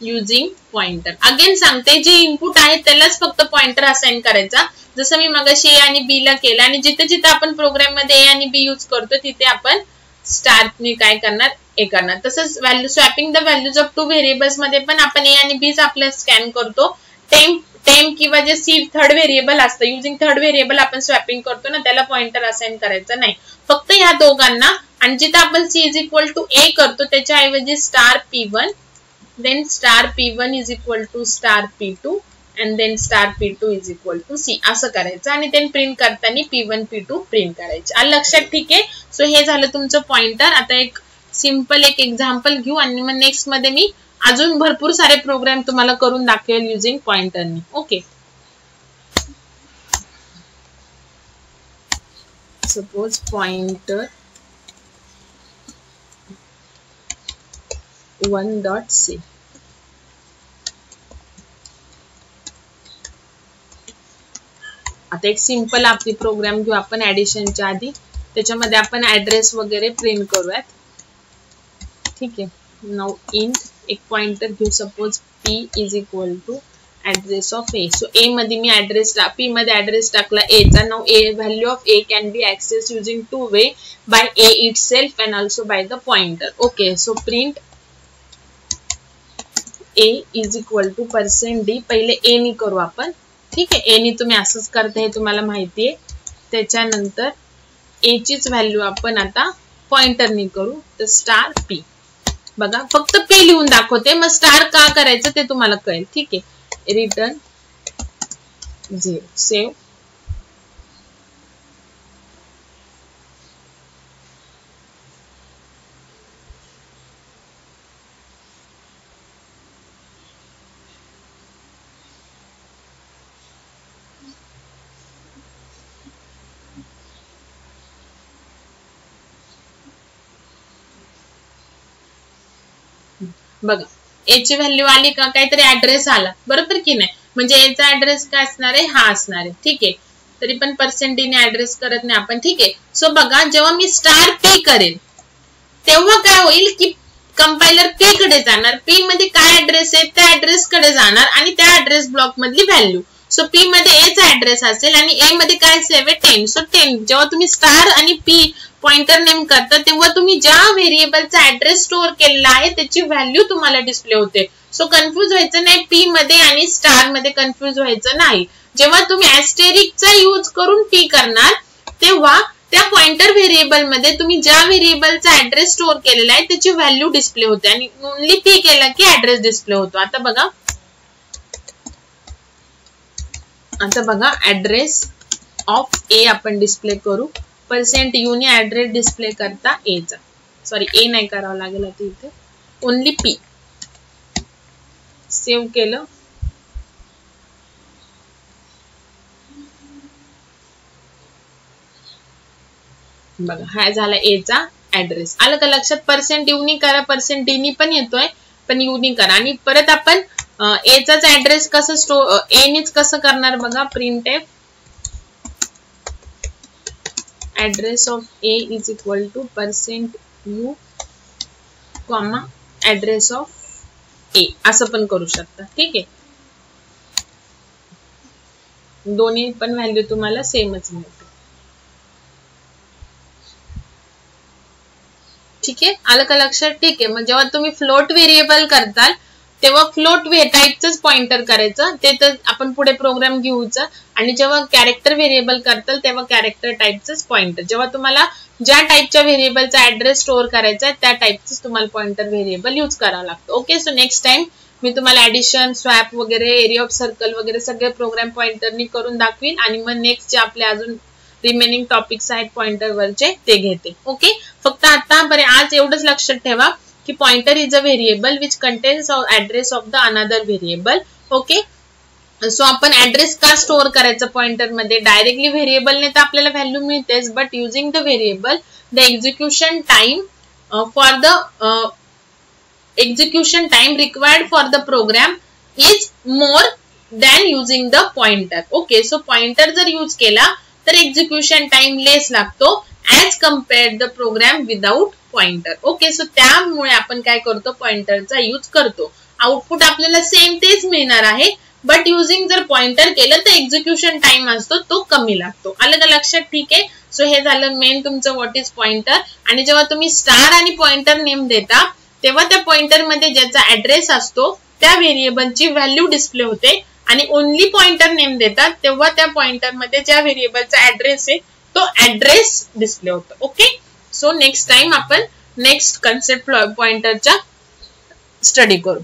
using pointer. Again सांगते, जे इनपुट आहे त्यालाच फक्त पॉइंटर असाइन करायचा. जसं मी मगाशी ए आणि बी ला केलं, आणि जिथे जिथे आपण प्रोग्राम मध्ये ए आणि बी यूज करतो तिथे आपण स्टारने काय करणार, ए करणार. तसंच value swapping the values of two variables मध्ये पण आपण ए आणि बी आपल्या स्कॅन करतो. टेम्प किंवा जे सी थर्ड व्हेरिएबल असतं, युजिंग थर्ड व्हेरिएबल आपण स्वॅपिंग करतो ना, त्याला पॉइंटर असाइन करायचं नाही, फक्त ह्या दोघांना. आणि जिथे आपण सी इज इक्वल टू ए करतो त्याच्या ऐवजी star P1, then star P1 is equal to star P2 and then star P2 is equal to C असं करायचं. आणि then प्रिंट करताना P1 P2 प्रिंट करायचे. आलं लक्षात? ठीक आहे. सो हे झालं तुमचं पॉइंटर. आता एक सिंपल एक एक्झाम्पल घेऊ आणि मग नेक्स्ट मध्ये मी अजून भरपूर सारे प्रोग्राम तुम्हाला करून दाखवेल युजिंग पॉइंटरनी. Okay, suppose pointer 1.c. आता एक सिंपल आपली प्रोग्राम घेऊ आपण ऍडिशनच्या आधी. त्याच्यामध्ये आपण ऍड्रेस वगैरे प्रिंट करूयात. ठीक आहे. नाउ इंट एक पॉइंटर घेऊ, suppose p is equal to address of a. So a मध्ये मी ऍड्रेस p मध्ये ऍड्रेस टाकला ए चा. Now a value of a can be access using two way, by a itself and also by the pointer. Okay, so print a is equal to %d. पहिले ए नी करू आपण. ठीक आहे, ए नी तुम्ही असंच करता, हे तुम्हाला माहिती आहे. त्याच्यानंतर ए चीच व्हॅल्यू आपण आता पॉइंटरनी करू, तर स्टार p. बघा, फक्त p लिहून दाखवते, मग स्टार का करायचं ते तुम्हाला कळेल. ठीक आहे. रिटर्न 0. सेव्ह. बघा, ए ची व्हॅल्यू आली का, काहीतरी ऍड्रेस आला, बरोबर की नाही. म्हणजे एचा ऍड्रेस काय असणार आहे, हा असणार आहे. ठीक आहे. तरी पण %d ने ऍड्रेस करत नाही आपण. ठीक आहे. सो बघा, जेव्हा मी स्टार p करेल तेव्हा काय होईल की कंपायलर p कडे जाणार, p मध्ये काय ऍड्रेस आहे त्या ऍड्रेस कडे जाणार आणि त्या ऍड्रेस ब्लॉक मधली व्हॅल्यू. सो p मध्ये a चा ऍड्रेस असेल आणि a मध्ये काय सेव्ह आहे 10. सो 10 जेव्हा तुम्ही स्टार आणि p पॉइंटर नेम करता तेव्हा तुम्ही ज्या व्हेरिएबलचा ऍड्रेस स्टोअर केलेला आहे त्याची व्हॅल्यू तुम्हाला डिस्प्ले होते. सो कन्फ्युज व्हायचं नाही, p मध्ये आणि स्टार मध्ये कन्फ्युज व्हायचं नाही. जेव्हा तुम्ही ऍस्टेरिकचा यूज करून p करणार तेव्हा त्या पॉइंटर व्हेरिएबल मध्ये तुम्ही ज्या व्हेरिएबलचा ऍड्रेस स्टोअर केलेला आहे त्याची व्हॅल्यू डिस्प्ले होते आणि ओनली p केला की ऍड्रेस डिस्प्ले होतो. आता बघा ऍड्रेस ऑफ ए आपण डिस्प्ले करू. %u ने ऍड्रेस डिस्प्ले करता ए चा, सॉरी ए नाही करावं लागेल आता इथे, ओनली p. सेव्ह केलं. बघा, हा झाला ए चा ऍड्रेस. आलं का लक्षात? %u नी करा, %d नी पण येतोय, पण u नी करा. आणि परत आपण ए चाच ऍड्रेस कसं स्टोअर, ए नीच कसं करणार बघा. Printf address of a is equal to %u comma address of a असं पण करू शकता. ठीक आहे. दोन्ही पण व्हॅल्यू तुम्हाला सेमच मिळते. ठीक आहे. आलं का लक्षात? ठीक आहे. मग जेव्हा तुम्ही फ्लोट व्हेरिएबल करताल तेव्हा फ्लोट टाईपचंच पॉइंटर करायचं, ते तर आपण पुढे प्रोग्राम घेऊच. आणि जेव्हा कॅरेक्टर व्हेरिएबल करताल तेव्हा कॅरेक्टर टाईपचंच पॉइंटर. जेव्हा तुम्हाला ज्या टाईपच्या व्हेरिएबलचा ऍड्रेस स्टोअर करायचा आहे त्या टाईपचंच तुम्हाला पॉइंटर व्हेरिएबल यूज करावं लागतं. ओके. सो नेक्स्ट टाइम मी तुम्हाला ऍडिशन, स्वॅप वगैरे, एरिया ऑफ सर्कल वगैरे सगळे प्रोग्राम पॉइंटरनी करून दाखवीन आणि मग नेक्स्ट जे आपले अजून रिमेनिंग टॉपिक्स आहेत पॉइंटरवरचे ते घेते. ओके. फक्त आता बरे आज एवढंच लक्षात ठेवा की pointer is a variable which contains address of the another variable. Okay. So आपण ऍड्रेस का स्टोअर करायचं पॉइंटर मध्ये, डायरेक्टली व्हेरिएबलने तर आपल्याला व्हॅल्यू मिळतेच, but using the variable the execution time for the execution time required for the program is more than using the pointer. Okay, so pointer जर use केला तर execution time less लागतो as compared the program without pointer. Okay, so त्यामुळे आपण काय करतो, पॉइंटरचा use करतो. Output आपल्याला सेम तेच मिळणार आहे, बट युजिंग जर पॉइंटर केलं तर एक्झिक्युशन टाइम असतो तो कमी लागतो. आलं का लक्षात? ठीक आहे. सो हे झालं मेन तुमचं व्हॉट इज पॉइंटर. आणि जेव्हा तुम्ही स्टार आणि पॉइंटर नेम देता तेव्हा त्या पॉइंटर मध्ये ज्याचा ऍड्रेस असतो त्या व्हेरिएबलची व्हॅल्यू डिस्प्ले होते, आणि ओनली पॉइंटर नेम देतात तेव्हा त्या पॉइंटर मध्ये ज्या व्हेरिएबलचा ऍड्रेस आहे तो ऍड्रेस डिस्प्ले होतो. ओके. सो नेक्स्ट टाइम आपण नेक्स्ट कन्सेप्ट पॉइंटरचा स्टडी करू.